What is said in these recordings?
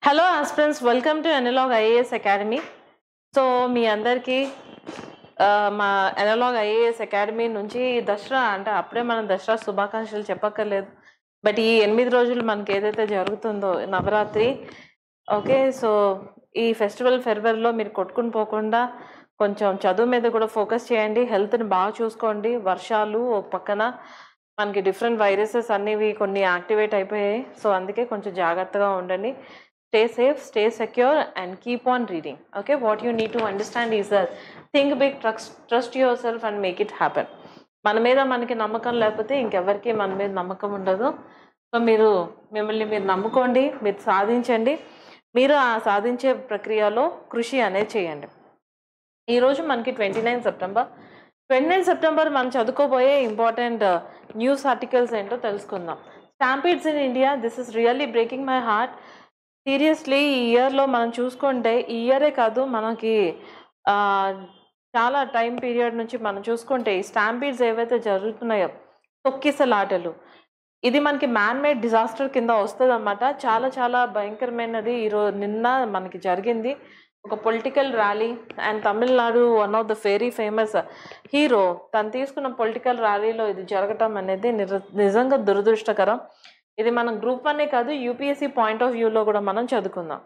Hello aspirants, welcome to Analog IAS academy. So మీ అందరికీ మా ఎనలాగ్ ఐఏఎస్ అకాడమీ నుంచి దసరా అంటే అప్పుడే మనం దసరా శుభాకాంక్షలు చెప్పక్కర్లేదు. బట్ ఈ 8 రోజులు మనకి ఏదైతే జరుగుతుందో నవరాత్రి, ఓకే. సో ఈ ఫెస్టివల్ ఫెర్వర్లో మీరు కొట్టుకుని పోకుండా కొంచెం చదువు మీద కూడా ఫోకస్ చేయండి. హెల్త్ని బాగా చూసుకోండి. వర్షాలు ఒక పక్కన మనకి డిఫరెంట్ వైరసెస్ అనేవి కొన్ని యాక్టివేట్ అయిపోయాయి. సో అందుకే కొంచెం జాగ్రత్తగా ఉండండి. Stay safe, stay secure, and keep on reading. Okay, what you need to understand is that think big, trust yourself, and make it happen. మన మీద మనకి నమ్మకం లేకపోతే ఇంకెవరికి మన మీద నమ్మకం ఉండదు. సో మిమ్మల్ని మీరు నమ్ముకోండి, మీరు సాధించండి. మీరు ఆ సాధించే ప్రక్రియలో కృషి అనేది చేయండి. ఈరోజు మనకి 29 సెప్టెంబర్ మనం చదువుకోబోయే ఇంపార్టెంట్ న్యూస్ ఆర్టికల్స్ ఏంటో తెలుసుకుందాం. Stampedes in India, this is really breaking my heart. Seriously ఈ ఇయర్లో మనం చూసుకుంటే, ఈ ఇయరే కాదు మనకి చాలా టైం పీరియడ్ నుంచి మనం చూసుకుంటే ఈ స్టాంపీడ్స్ ఏవైతే జరుగుతున్నాయో, తొక్కిసలాటలు, ఇది మనకి మ్యాన్ మేడ్ డిజాస్టర్ కింద వస్తుంది అన్నమాట. చాలా చాలా భయంకరమైనది. నిన్న మనకి జరిగింది ఒక political rally, and Tamil Nadu one of the very famous hero తను తీసుకున్న పొలిటికల్ ర్యాలీలో ఇది జరగటం అనేది నిజంగా దురదృష్టకరం. ఇది మనం గ్రూప్ 1 కాదు, యూపీఎస్సీ పాయింట్ ఆఫ్ వ్యూలో కూడా మనం చదువుకుందాం.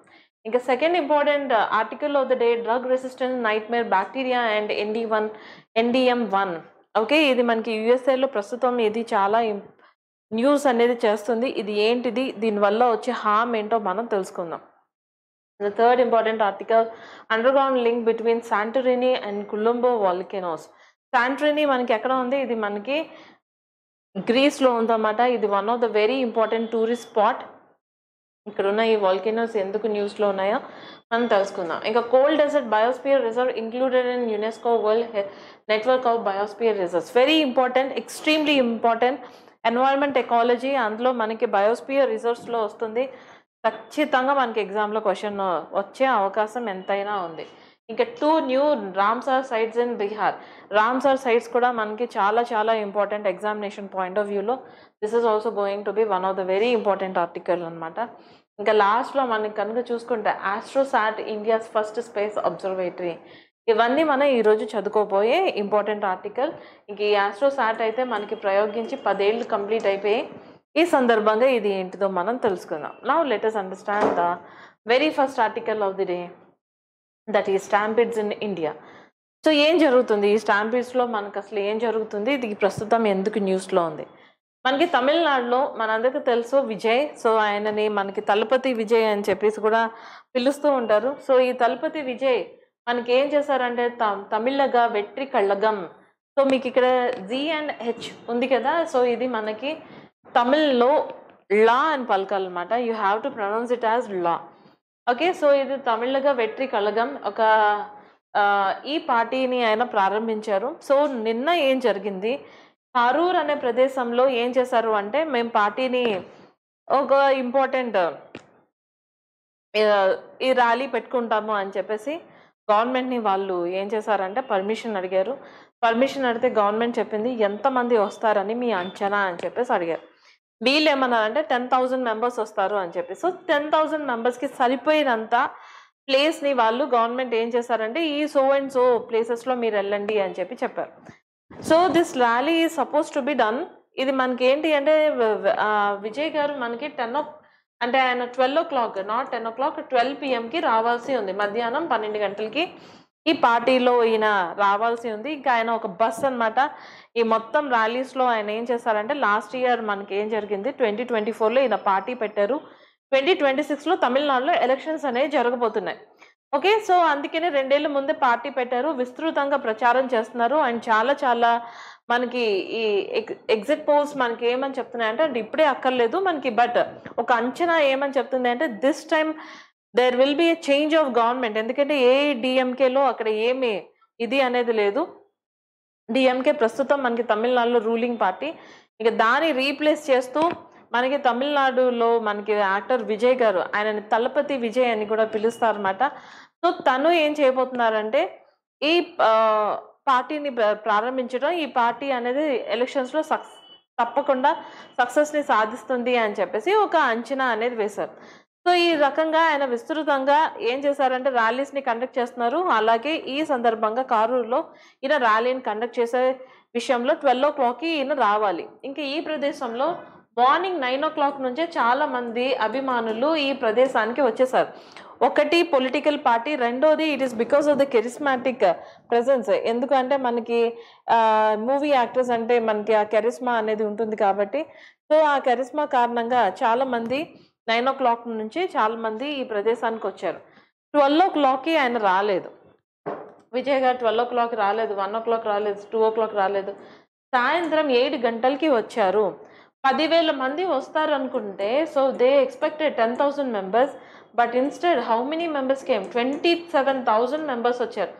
ఇంకా second important article of the day, drug resistance nightmare bacteria and NDM1. Okay, ఇది మనకి యుఎస్ఏలో ప్రస్తుతం ఇది చాలా న్యూస్ అనేది చేస్తుంది. ఇది ఏంటిది, దీనివల్ల వచ్చే హామ్ ఏంటో మనం తెలుసుకుందాం. The third important article, underground link between Santorini and Colombo volcanoes. Santorini మనకి ఎక్కడ ఉంది? ఇది మనకి గ్రీస్లో ఉందన్నమాట. ఇది one of the very important tourist spot. ఇక్కడ ఉన్న ఈ వాల్కెనోస్ ఎందుకు న్యూస్లో ఉన్నాయో మనం తెలుసుకుందాం. ఇంకా cold desert biosphere reserve included in UNESCO world network of biosphere reserves. Very important, extremely important. Environment ecology అందులో మనకి బయోస్పియర్ రిజర్వ్స్లో వస్తుంది. ఖచ్చితంగా మనకి ఎగ్జామ్లో క్వశ్చన్ వచ్చే అవకాశం ఎంతైనా ఉంది. ఇంకా 2 new Ramsar sites in Bihar. Ramsar sites కూడా మనకి చాలా చాలా ఇంపార్టెంట్ ఎగ్జామినేషన్ పాయింట్ ఆఫ్ వ్యూలో. This is also going to be one of the very important article అనమాట. ఇంకా లాస్ట్లో మనకి కనుక చూసుకుంటే AstroSat, India's first space observatory. ఇవన్నీ మనం ఈరోజు చదువుకోబోయే ఇంపార్టెంట్ ఆర్టికల్. ఇంక ఈ ఆస్ట్రోసాట్ అయితే మనకి ప్రయోగించి 10 ఏళ్ళు కంప్లీట్ అయిపోయి ఈ సందర్భంగా ఇది ఏంటిదో మనం తెలుసుకుందాం. Now let us understand the very first article of the day, that ఈ స్టాంపీడ్స్ ఇన్ ఇండియా. సో ఏం జరుగుతుంది ఈ స్టాంపీడ్స్లో, మనకు అసలు ఏం జరుగుతుంది, ఇది ప్రస్తుతం ఎందుకు న్యూస్లో ఉంది? మనకి తమిళనాడులో మనందరికీ తెలుసు విజయ్. సో ఆయనని మనకి తలపతి విజయ్ అని చెప్పేసి కూడా పిలుస్తూ ఉంటారు. సో ఈ తలపతి విజయ్ మనకి ఏం చేశారంటే తమిళగా వెట్రి కళ్ళగం. సో మీకు ఇక్కడ G&H ఉంది కదా, సో ఇది మనకి తమిళ్లో లా అని పలకాలన్నమాట. You have to pronounce it as లా. ఓకే, సో ఇది తమిళ్గా వెట్రి కళగం. ఈ పార్టీని ఆయన ప్రారంభించారు. సో నిన్న ఏం జరిగింది, కరూర్ అనే ప్రదేశంలో ఏం చేశారు అంటే, మేము పార్టీని ఒక ఇంపార్టెంట్ ఈ ర్యాలీ పెట్టుకుంటాము అని చెప్పేసి గవర్నమెంట్ని వాళ్ళు ఏం చేశారంటే పర్మిషన్ అడిగారు. పర్మిషన్ అడిగితే గవర్నమెంట్ చెప్పింది ఎంతమంది వస్తారని మీ అంచనా అని చెప్పేసి అడిగారు. వీళ్ళు ఏమన్నారంటే 10,000 మెంబర్స్ వస్తారు అని చెప్పి. సో 10,000 మెంబర్స్కి సరిపోయినంత ప్లేస్ని వాళ్ళు గవర్నమెంట్ ఏం చేశారంటే ఈ సో అండ్ సో ప్లేసెస్లో మీరు వెళ్ళండి అని చెప్పి చెప్పారు. So this rally is suppose to be done. ఇది మనకి ఏంటి అంటే విజయ్ గారు మనకి అంటే ఆయన 12 o'clock, నాట్ 10 o'clock, 12 PM రావాల్సి ఉంది. మధ్యాహ్నం 12 గంటలకి ఈ పార్టీలో ఈయన రావాల్సి ఉంది. ఇంకా ఆయన ఒక బస్ అనమాట. ఈ మొత్తం ర్యాలీస్లో ఆయన ఏం చేశారంటే, లాస్ట్ ఇయర్ మనకి ఏం జరిగింది, 2024లో ఈయన పార్టీ పెట్టారు. 2026లో తమిళనాడులో ఎలక్షన్స్ అనేవి జరగబోతున్నాయి. ఓకే, సో అందుకని 2 ఏళ్ళ ముందే పార్టీ పెట్టారు. విస్తృతంగా ప్రచారం చేస్తున్నారు. అండ్ చాలా చాలా మనకి ఈ ఎగ్జిట్ పోల్స్ మనకి ఏమని చెప్తున్నాయి అంటే ఇప్పుడే అక్కర్లేదు మనకి, బట్ ఒక అంచనా ఏమని చెప్తుంది అంటే this time there will be a change of government. ఎందుకంటే ADMKలో అక్కడ ఏమి ఇది అనేది లేదు. డిఎంకే ప్రస్తుతం మనకి తమిళనాడులో రూలింగ్ పార్టీ. ఇక దాన్ని రీప్లేస్ చేస్తూ మనకి తమిళనాడులో మనకి యాక్టర్ విజయ్ గారు, ఆయనని తలపతి విజయ్ అని కూడా పిలుస్తారన్నమాట. సో తను ఏం చేయబోతున్నారంటే ఈ పార్టీని ప్రారంభించడం, ఈ పార్టీ అనేది ఎలక్షన్స్లో తప్పకుండా సక్సెస్ని సాధిస్తుంది అని చెప్పేసి ఒక అంచనా అనేది వేశారు. సో ఈ రకంగా ఆయన విస్తృతంగా ఏం చేశారంటే ర్యాలీస్ని కండక్ట్ చేస్తున్నారు. అలాగే ఈ సందర్భంగా కారూరులో ఈయన ర్యాలీని కండక్ట్ చేసే విషయంలో 12:00కి ఈయన రావాలి. ఇంకా ఈ ప్రదేశంలో మార్నింగ్ 9:00 నుంచే చాలా మంది అభిమానులు ఈ ప్రదేశానికి వచ్చేసారు. ఒకటి పొలిటికల్ పార్టీ, రెండోది it is because of the charismatic presence. ఎందుకంటే మనకి మూవీ యాక్టర్స్ అంటే మనకి ఆ కెరిస్మా అనేది ఉంటుంది కాబట్టి, సో ఆ కెరిస్మా కారణంగా చాలా మంది 9:00 నుంచి చాలా మంది ఈ ప్రదేశానికి వచ్చారు. 12:00కి ఆయన రాలేదు. విజయ్ గారు 12:00 రాలేదు, 1:00 రాలేదు, 2:00 రాలేదు. సాయంత్రం 7 గంటలకి వచ్చారు. 10,000 మంది వస్తారు అనుకుంటే, so they expected 10,000 members, but instead how many members came? 27,000 members వచ్చారు.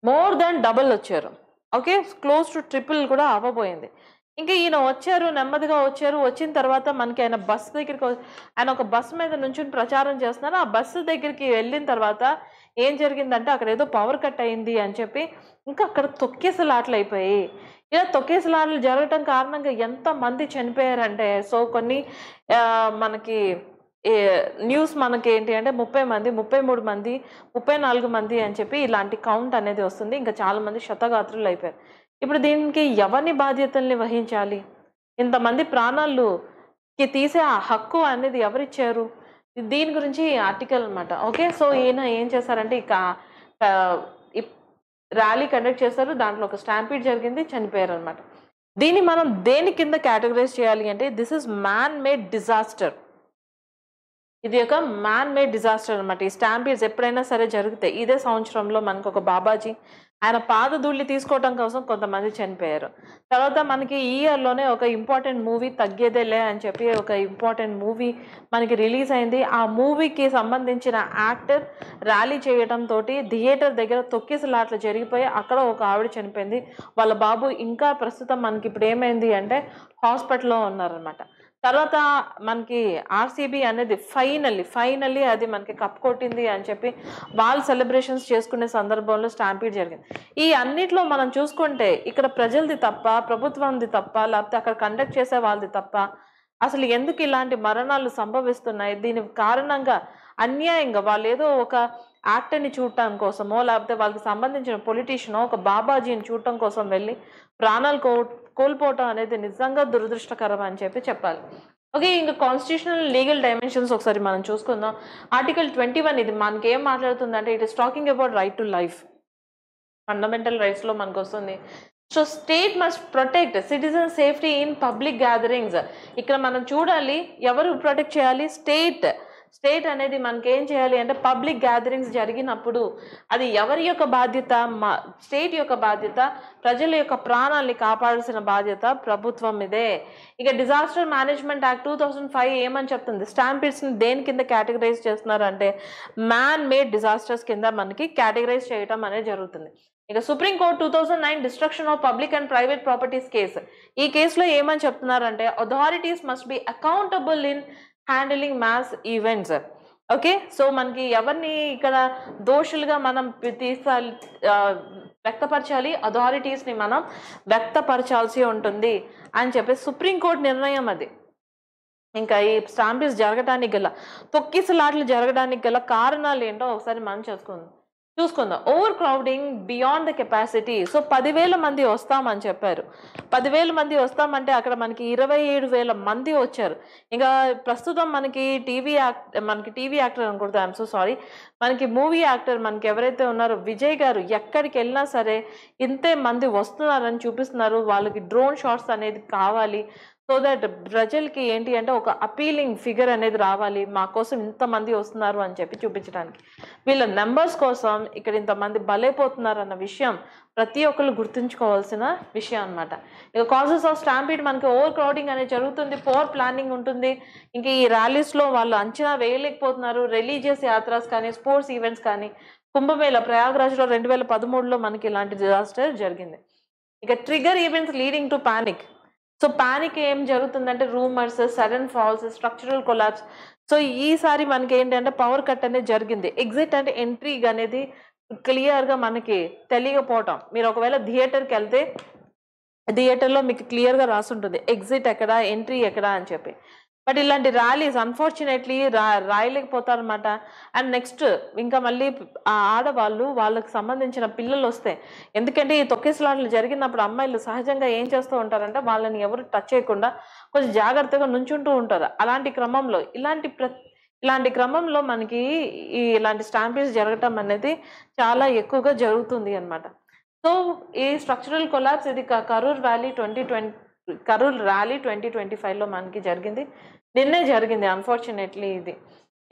మోర్ దాన్ డబుల్ వచ్చారు. ఓకే, క్లోజ్ టు ట్రిపుల్ కూడా అవ్వబోయింది. ఇంకా ఈయన వచ్చారు, నెమ్మదిగా వచ్చారు. వచ్చిన తర్వాత మనకి ఆయన బస్సు దగ్గరికి ఆయన ఒక బస్సు మీద నుంచుని ప్రచారం చేస్తున్నారు. ఆ బస్సు దగ్గరికి వెళ్ళిన తర్వాత ఏం జరిగిందంటే అక్కడ ఏదో పవర్ కట్ అయింది అని చెప్పి ఇంకా అక్కడ తొక్కేసలాట్లు అయిపోయి, ఇలా తొక్కేసలాట్లు జరగటం కారణంగా ఎంతమంది చనిపోయారంటే, సో కొన్ని మనకి న్యూస్ మనకి ఏంటి అంటే 30 మంది, 33 మంది, 34 మంది అని చెప్పి ఇలాంటి కౌంట్ అనేది వస్తుంది. ఇంకా చాలా మంది శతగాత్రులు అయిపోయారు. ఇప్పుడు దీనికి ఎవరిని బాధ్యతల్ని వహించాలి? ఇంతమంది ప్రాణాలుకి తీసే ఆ హక్కు అనేది ఎవరిచ్చారు? దీని గురించి ఆర్టికల్ అనమాట. ఓకే, సో ఈయన ఏం చేశారంటే ఇక ర్యాలీ కండక్ట్ చేశారు. దాంట్లో ఒక స్టాంపీడ్ జరిగింది, చనిపోయారు అనమాట. దీన్ని మనం దేని కింద కేటగరైజ్ చేయాలి అంటే this is man made disaster. ఇది ఒక మ్యాన్ మేడ్ డిజాస్టర్ అనమాట. ఈ స్టాంపీడ్స్ ఎప్పుడైనా సరే జరుగుతాయి. ఇదే సంవత్సరంలో మనకు ఒక బాబాజీ ఆయన పాదధూళి తీసుకోవటం కోసం కొంతమంది చనిపోయారు. తర్వాత మనకి ఈ ఇయర్లోనే ఒక ఇంపార్టెంట్ మూవీ తగ్గేదేలే అని చెప్పి ఒక ఇంపార్టెంట్ మూవీ మనకి రిలీజ్ అయింది. ఆ మూవీకి సంబంధించిన యాక్టర్ ర్యాలీ చేయడంతో థియేటర్ దగ్గర తొక్కిసలాట్లు జరిగిపోయి అక్కడ ఒక ఆవిడ చనిపోయింది. వాళ్ళ బాబు ఇంకా ప్రస్తుతం మనకి ఇప్పుడు ఏమైంది అంటే హాస్పిటల్లో ఉన్నారనమాట. తర్వాత మనకి ఆర్సీబీ అనేది ఫైనల్లీ అది మనకి కప్ కొట్టింది అని చెప్పి వాళ్ళు సెలబ్రేషన్స్ చేసుకునే సందర్భంలో స్టాంపీడ్ జరిగింది. ఈ అన్నిట్లో మనం చూసుకుంటే ఇక్కడ ప్రజలది తప్ప, ప్రభుత్వంది తప్ప, లేకపోతే అక్కడ కండక్ట్ చేసే వాళ్ళది తప్ప, అసలు ఎందుకు ఇలాంటి మరణాలు సంభవిస్తున్నాయి? దీని కారణంగా అన్యాయంగా వాళ్ళు ఏదో ఒక యాక్టర్ని చూడటం కోసమో, లేకపోతే వాళ్ళకి సంబంధించిన పొలిటీషియనో ఒక బాబాజీని చూడటం కోసం వెళ్ళి ప్రాణాలు కోల్పోవటం అనేది నిజంగా దురదృష్టకరం అని చెప్పి చెప్పాలి. ఓకే, ఇంకా కాన్స్టిట్యూషనల్ లీగల్ డైమెన్షన్స్ ఒకసారి మనం చూసుకుందాం. ఆర్టికల్ 21 ఇది మనకి ఏం మాట్లాడుతుందంటే it is talking about right to life. Fundamental రైట్స్లో మనకు వస్తుంది. So state must protect citizen safety in public gatherings. ఇక్కడ మనం చూడాలి ఎవరు ప్రొటెక్ట్ చేయాలి? స్టేట్ అనేది మనకి ఏం చేయాలి అంటే పబ్లిక్ గ్యాదరింగ్స్ జరిగినప్పుడు అది ఎవరి యొక్క బాధ్యత? స్టేట్ యొక్క బాధ్యత. ప్రజల యొక్క ప్రాణాలని కాపాడాల్సిన బాధ్యత ప్రభుత్వం ఇదే. ఇక డిజాస్టర్ మేనేజ్మెంట్ యాక్ట్ 2005 ఏమని చెప్తుంది? స్టాంపీడ్స్ని దేని కింద కేటగరైజ్ చేస్తున్నారు అంటే మ్యాన్ మేడ్ డిజాస్టర్స్ కింద మనకి కేటగరైజ్ చేయడం అనేది జరుగుతుంది. ఇక Supreme Court 2009 destruction of public and private properties case, ఈ కేసులో ఏమని చెప్తున్నారంటే authorities must be accountable in handling mass events. Okay, so మనకి ఎవరిని ఇక్కడ దోషులుగా మనం వ్యక్తపరచాలి? అథారిటీస్ని మనం వ్యక్తపరచాల్సి ఉంటుంది అని చెప్పి సుప్రీంకోర్టు నిర్ణయం అది. ఇంకా ఈ స్టాంపీడ్స్ జరగడానికి గల తొక్కిసలాట్లు జరగడానికి గల కారణాలు ఏంటో ఒకసారి మనం చూసుకుందాం. Over crowding beyond the capacity. So 10,000 మంది వస్తామని చెప్పారు. 10,000 మంది వస్తామంటే అక్కడ మనకి 27,000 మంది వచ్చారు. ఇంకా ప్రస్తుతం మనకి టీవీ యాక్టర్ అనుకుంటా, ఐఎమ్ సో సారీ, మనకి మూవీ యాక్టర్ మనకి ఎవరైతే ఉన్నారో విజయ్ గారు ఎక్కడికి వెళ్ళినా సరే ఇంతే మంది వస్తున్నారని చూపిస్తున్నారు. వాళ్ళకి డ్రోన్ షాట్స్ అనేది కావాలి. సో దట్ ప్రజలకి ఏంటి అంటే ఒక అపీలింగ్ ఫిగర్ అనేది రావాలి, మా కోసం ఇంతమంది వస్తున్నారు అని చెప్పి చూపించడానికి. వీళ్ళ నెంబర్స్ కోసం ఇక్కడ ఇంతమంది బలైపోతున్నారు అన్న విషయం ప్రతి ఒక్కరు గుర్తుంచుకోవాల్సిన విషయం అనమాట. ఇక కాజెస్ ఆఫ్ స్టాంపీడ్ మనకి ఓవర్ క్రౌడింగ్ అనేది జరుగుతుంది, పోర్ ప్లానింగ్ ఉంటుంది. ఇంకా ఈ ర్యాలీస్లో వాళ్ళు అంచనా వేయలేకపోతున్నారు. రిలీజియస్ యాత్రాస్ కానీ, స్పోర్ట్స్ ఈవెంట్స్ కానీ, కుంభమేళ ప్రయాగ్రాజ్లో 2013లో మనకి ఇలాంటి డిజాస్టర్ జరిగింది. ఇక trigger events leading to panic. So panic ఏం జరుగుతుందంటే rumours, sudden falls, structural collapse. So ఈసారి మనకి ఏంటంటే పవర్ కట్ అనేది జరిగింది. ఎగ్జిట్ అంటే ఎంట్రీ అనేది క్లియర్గా మనకి తెలియకపోవటం. మీరు ఒకవేళ థియేటర్కి వెళ్తే థియేటర్లో మీకు క్లియర్గా రాసి ఉంటుంది ఎగ్జిట్ ఎక్కడ, ఎంట్రీ ఎక్కడ అని చెప్పి. బట్ ఇలాంటి ర్యాలీస్ అన్ఫార్చునేట్లీ రాయలేకపోతారనమాట. అండ్ నెక్స్ట్ ఇంకా మళ్ళీ ఆడవాళ్ళు వాళ్ళకి సంబంధించిన పిల్లలు వస్తే, ఎందుకంటే ఈ తొక్కిసలాటలు జరిగినప్పుడు అమ్మాయిలు సహజంగా ఏం చేస్తూ ఉంటారంటే వాళ్ళని ఎవరు టచ్ చేయకుండా కొంచెం జాగ్రత్తగా నుంచుంటూ ఉంటారు. ఇలాంటి క్రమంలో మనకి ఇలాంటి స్టాంపీడ్స్ జరగటం అనేది చాలా ఎక్కువగా జరుగుతుంది అనమాట. సో ఈ స్ట్రక్చరల్ కొలాప్స్ ఇది కరూర్ ర్యాలీ 2025లో మనకి జరిగింది. నిన్నే జరిగింది అన్ఫార్చునేట్లీ ఇది.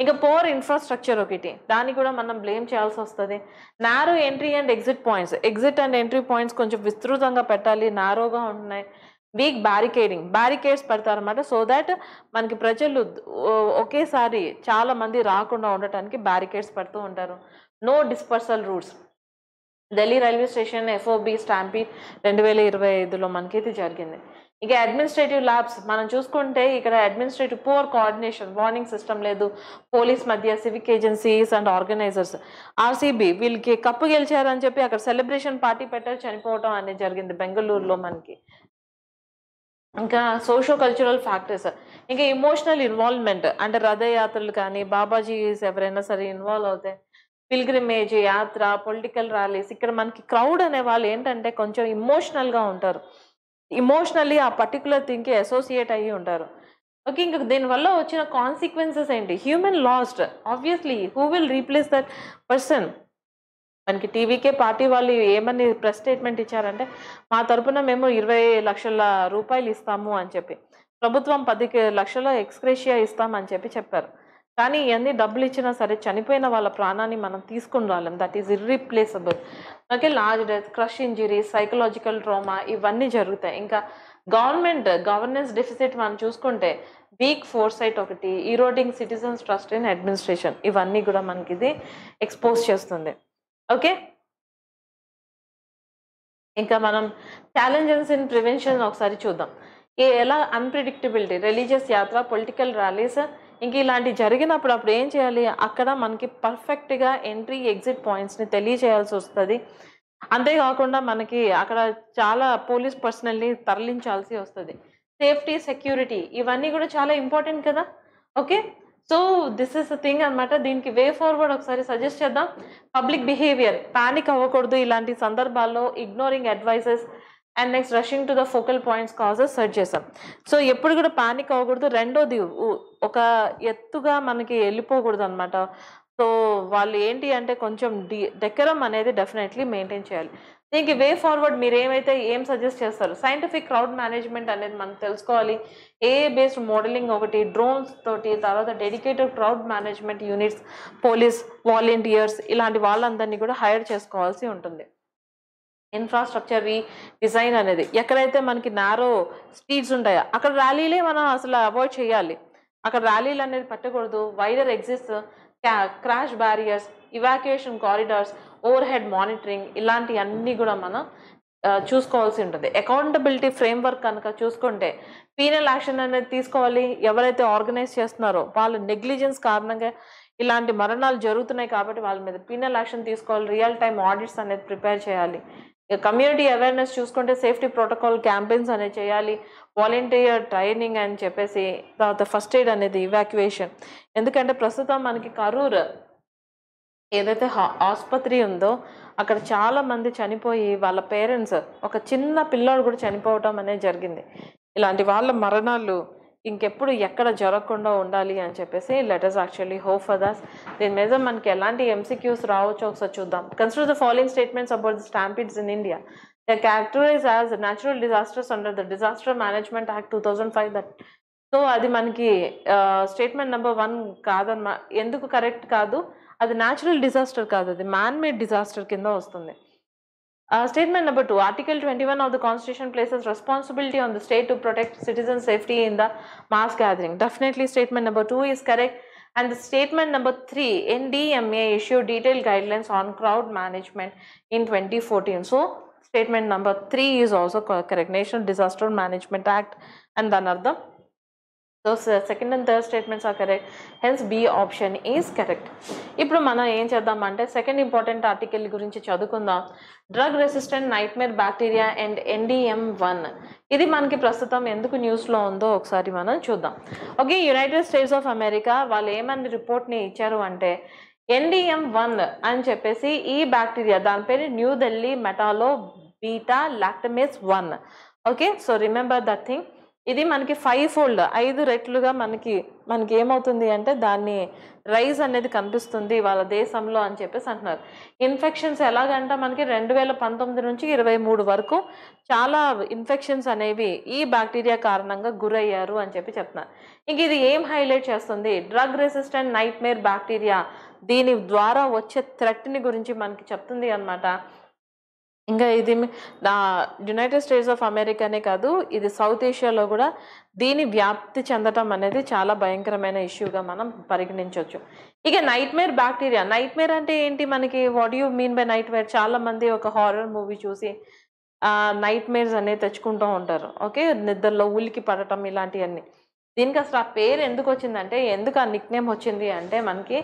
ఇక పోర్ ఇన్ఫ్రాస్ట్రక్చర్ ఒకటి, దాన్ని కూడా మనం బ్లేమ్ చేయాల్సి వస్తుంది. Narrow entry and exit and entry points కొంచెం విస్తృతంగా పెట్టాలి, నారోగా ఉంటున్నాయి. వీక్ బ్యారికేడ్స్ పెడతారన్నమాట. సో దాట్ మనకి ప్రజలు ఒకేసారి చాలా మంది రాకుండా ఉండటానికి బ్యారికేడ్స్ పెడుతూ ఉంటారు. No dispersal routes. Delhi railway station FOB stampede 2025లో మనకి ఇది జరిగింది. ఇక అడ్మినిస్ట్రేటివ్ ల్యాబ్స్ మనం చూసుకుంటే ఇక్కడ administrative poor coordination, warning system లేదు పోలీస్ మధ్య, civic agencies and organizers. RCB వీళ్ళకి కప్పు గెలిచారని చెప్పి అక్కడ సెలబ్రేషన్ పార్టీ పెట్టారు, చనిపోవటం అనేది జరిగింది బెంగళూరులో మనకి. ఇంకా సోషో కల్చరల్ ఫ్యాక్టర్స్, ఇంకా ఇమోషనల్ ఇన్వాల్వ్మెంట్ అంటే రథయాత్రలు కానీ బాబాజీస్ ఎవరైనా సరే ఇన్వాల్వ్ అవుతాయి, పిల్గ్రిమేజ్ యాత్ర, పొలిటికల్ ర్యాలీస్. ఇక్కడ మనకి క్రౌడ్ అనే వాళ్ళు ఏంటంటే కొంచెం ఇమోషనల్గా ఉంటారు, ఇమోషనల్లీ ఆ పర్టికులర్ థింగ్కి అసోసియేట్ అయ్యి ఉంటారు. ఓకే, ఇంకా దీనివల్ల వచ్చిన కాన్సిక్వెన్సెస్ ఏంటి? Human last. Obviously who will replace that person? మనకి టీవీకే పార్టీ వాళ్ళు ఏమని ప్రెస్ స్టేట్మెంట్ ఇచ్చారంటే మా తరపున మేము 20 లక్షల రూపాయలు ఇస్తాము అని చెప్పి, ప్రభుత్వం 10 లక్షల ఎక్స్గ్రేషియా ఇస్తామని చెప్పారు. కానీ ఇవన్నీ డబ్బులు ఇచ్చినా సరే చనిపోయిన వాళ్ళ ప్రాణాన్ని మనం తీసుకుని రాలేం. That is irreplaceable. Okay, large death, crush injuries, psychological trauma ఇవన్నీ జరుగుతాయి. ఇంకా గవర్నెన్స్ డెఫిసిట్ మనం చూసుకుంటే వీక్ ఫోర్సైట్ ఒకటి, ఈరోడింగ్ సిటిజన్స్ ట్రస్ట్ ఇన్ అడ్మినిస్ట్రేషన్, ఇవన్నీ కూడా మనకి ఇది ఎక్స్పోజ్ చేస్తుంది. ఓకే, ఇంకా మనం ఛాలెంజెస్ ఇన్ ప్రివెన్షన్ ఒకసారి చూద్దాం. ఎలా అన్ప్రిడిక్టబిలిటీ, రిలీజియస్ యాత్ర, పొలిటికల్ ర్యాలీస్, ఇంక ఇలాంటి జరిగినప్పుడు అప్పుడు ఏం చేయాలి? అక్కడ మనకి పర్ఫెక్ట్గా ఎంట్రీ ఎగ్జిట్ పాయింట్స్ని తెలియజేయాల్సి వస్తుంది. అంతేకాకుండా మనకి అక్కడ చాలా పోలీస్ పర్సనల్ని తరలించాల్సి వస్తుంది. సేఫ్టీ, సెక్యూరిటీ ఇవన్నీ కూడా చాలా ఇంపార్టెంట్ కదా. Okay, so this is the thing అనమాట. దీనికి వే ఫార్వర్డ్ ఒకసారి సజెస్ట్ చేద్దాం. పబ్లిక్ బిహేవియర్, పానిక్ అవ్వకూడదు ఇలాంటి సందర్భాల్లో, ignoring advices and next rushing to the focal points causes search చేసాం. సో ఎప్పుడు కూడా పానిక్ అవ్వకూడదు. రెండోది ఒక ఎత్తుగా మనకి వెళ్ళిపోకూడదు అనమాట. సో వాళ్ళు ఏంటి అంటే కొంచెం డెకరం అనేది డెఫినెట్లీ మెయింటైన్ చేయాలి. దీనికి వే ఫార్వర్డ్ మీరు ఏం సజెస్ట్ చేస్తారు? సైంటిఫిక్ క్రౌడ్ మేనేజ్మెంట్ అనేది మనం తెలుసుకోవాలి. ఏఏ బేస్డ్ మోడలింగ్ ఒకటి, డ్రోన్స్ తోటి, తర్వాత dedicated crowd management units, police volunteers ఇలాంటి వాళ్ళందరినీ కూడా హైర్ చేసుకోవాల్సి ఉంటుంది. ఇన్ఫ్రాస్ట్రక్చర్ డిజైన్ అనేది ఎక్కడైతే మనకి నారో స్ట్రీట్స్ ఉంటాయో అక్కడ ర్యాలీలే మనం అసలు అవాయిడ్ చేయాలి. అక్కడ ర్యాలీలు అనేది పెట్టకూడదు. Wider exits, crash barriers, evacuation corridors, over head monitoring ఇలాంటివన్నీ కూడా మనం చూసుకోవాల్సి ఉంటుంది. అకౌంటబిలిటీ ఫ్రేమ్వర్క్ కనుక చూసుకుంటే పీనల్ యాక్షన్ అనేది తీసుకోవాలి. ఎవరైతే ఆర్గనైజ్ చేస్తున్నారో వాళ్ళ నెగ్లిజెన్స్ కారణంగా ఇలాంటి మరణాలు జరుగుతున్నాయి కాబట్టి వాళ్ళ మీద పీనల్ యాక్షన్ తీసుకోవాలి. రియల్ టైమ్ ఆడిట్స్ అనేది ప్రిపేర్ చేయాలి. కమ్యూనిటీ అవేర్నెస్ చూసుకుంటే సేఫ్టీ ప్రోటోకాల్ క్యాంపెయిన్స్ అనేది చేయాలి. వాలంటీర్ ట్రైనింగ్ అని చెప్పేసి, తర్వాత ఫస్ట్ ఎయిడ్ అనేది, ఇవాక్యుయేషన్. ఎందుకంటే ప్రస్తుతం మనకి కరూర్ ఏదైతే ఆసుపత్రి ఉందో అక్కడ చాలా మంది చనిపోయి వాళ్ళ పేరెంట్స్, ఒక చిన్న పిల్లోడు కూడా చనిపోవటం అనేది జరిగింది. ఇలాంటి వాళ్ళ మరణాలు ఇంకెప్పుడు ఎక్కడ జరగకుండా ఉండాలి అని చెప్పేసి let us actually hope for that. దీని మీద మనకి ఎలాంటి ఎంసీక్యూస్ రావచ్చో ఒకసారి చూద్దాం. Consider the following statements about the stampedes in India. They are characterized as natural disasters under the disaster management act 2005. That so అది మనకి స్టేట్మెంట్ నెంబర్ 1 కాదన్నమా. ఎందుకు కరెక్ట్ కాదు? అది న్యాచురల్ డిజాస్టర్ కాదు, అది మ్యాన్ మేడ్ డిజాస్టర్ కింద వస్తుంది. Statement number 2, Article 21 of the Constitution places responsibility on the state to protect citizen safety in the mass gathering. Definitely statement number 2 is correct. And the statement number 3, NDMA issued detailed guidelines on crowd management in 2014. So statement number 3 is also correct. National Disaster Management Act and another. So second and third statements are correct, hence B option is correct. ఇప్పుడు మనం ఏం చేద్దామంటే second important article గురించి చదువుకుందాం. Drug resistant nightmare bacteria and NDM1. ఇది మనకి ప్రస్తుతం ఎందుకు న్యూస్లో ఉందో ఒకసారి మనం చూద్దాం. Okay, United states of America వాళ్ళు ఏమని రిపోర్ట్ని ఇచ్చారు అంటే NDM1 అని చెప్పేసి ఈ బ్యాక్టీరియా, దాని పేరు New Delhi metallo beta lactamase 1. Okay, so remember that thing. ఇది మనకి 5-fold 5 రెట్లుగా మనకి ఏమవుతుంది అంటే దాన్ని రైజ్ అనేది కనిపిస్తుంది వాళ్ళ దేశంలో అని చెప్పేసి అంటున్నారు. ఇన్ఫెక్షన్స్ ఎలాగంటే మనకి 2019 నుంచి 23 వరకు చాలా ఇన్ఫెక్షన్స్ అనేవి ఈ బ్యాక్టీరియా కారణంగా గురయ్యారు అని చెప్తున్నారు. ఇంక ఇది ఏం హైలైట్ చేస్తుంది, డ్రగ్ రెసిస్టెంట్ నైట్మేర్ బ్యాక్టీరియా, దీని ద్వారా వచ్చే థ్రెట్ని గురించి మనకి చెప్తుంది అనమాట. ఇంకా ఇది యునైటెడ్ స్టేట్స్ ఆఫ్ అమెరికానే కాదు, ఇది సౌత్ ఏషియాలో కూడా దీని వ్యాప్తి చెందటం అనేది చాలా భయంకరమైన ఇష్యూగా మనం పరిగణించవచ్చు. ఇక నైట్మేర్ బ్యాక్టీరియా, నైట్మేర్ అంటే ఏంటి మనకి, what you mean by nightmare? చాలా మంది ఒక హారర్ మూవీ చూసి నైట్మేర్స్ అనేది తెచ్చుకుంటూ ఉంటారు. ఓకే, నిద్రలో ఉలికి పడటం ఇలాంటివన్నీ. దీనికి అసలు ఆ పేరు ఎందుకు వచ్చిందంటే, ఎందుకు ఆ నిక్ నేమ్ వచ్చింది అంటే మనకి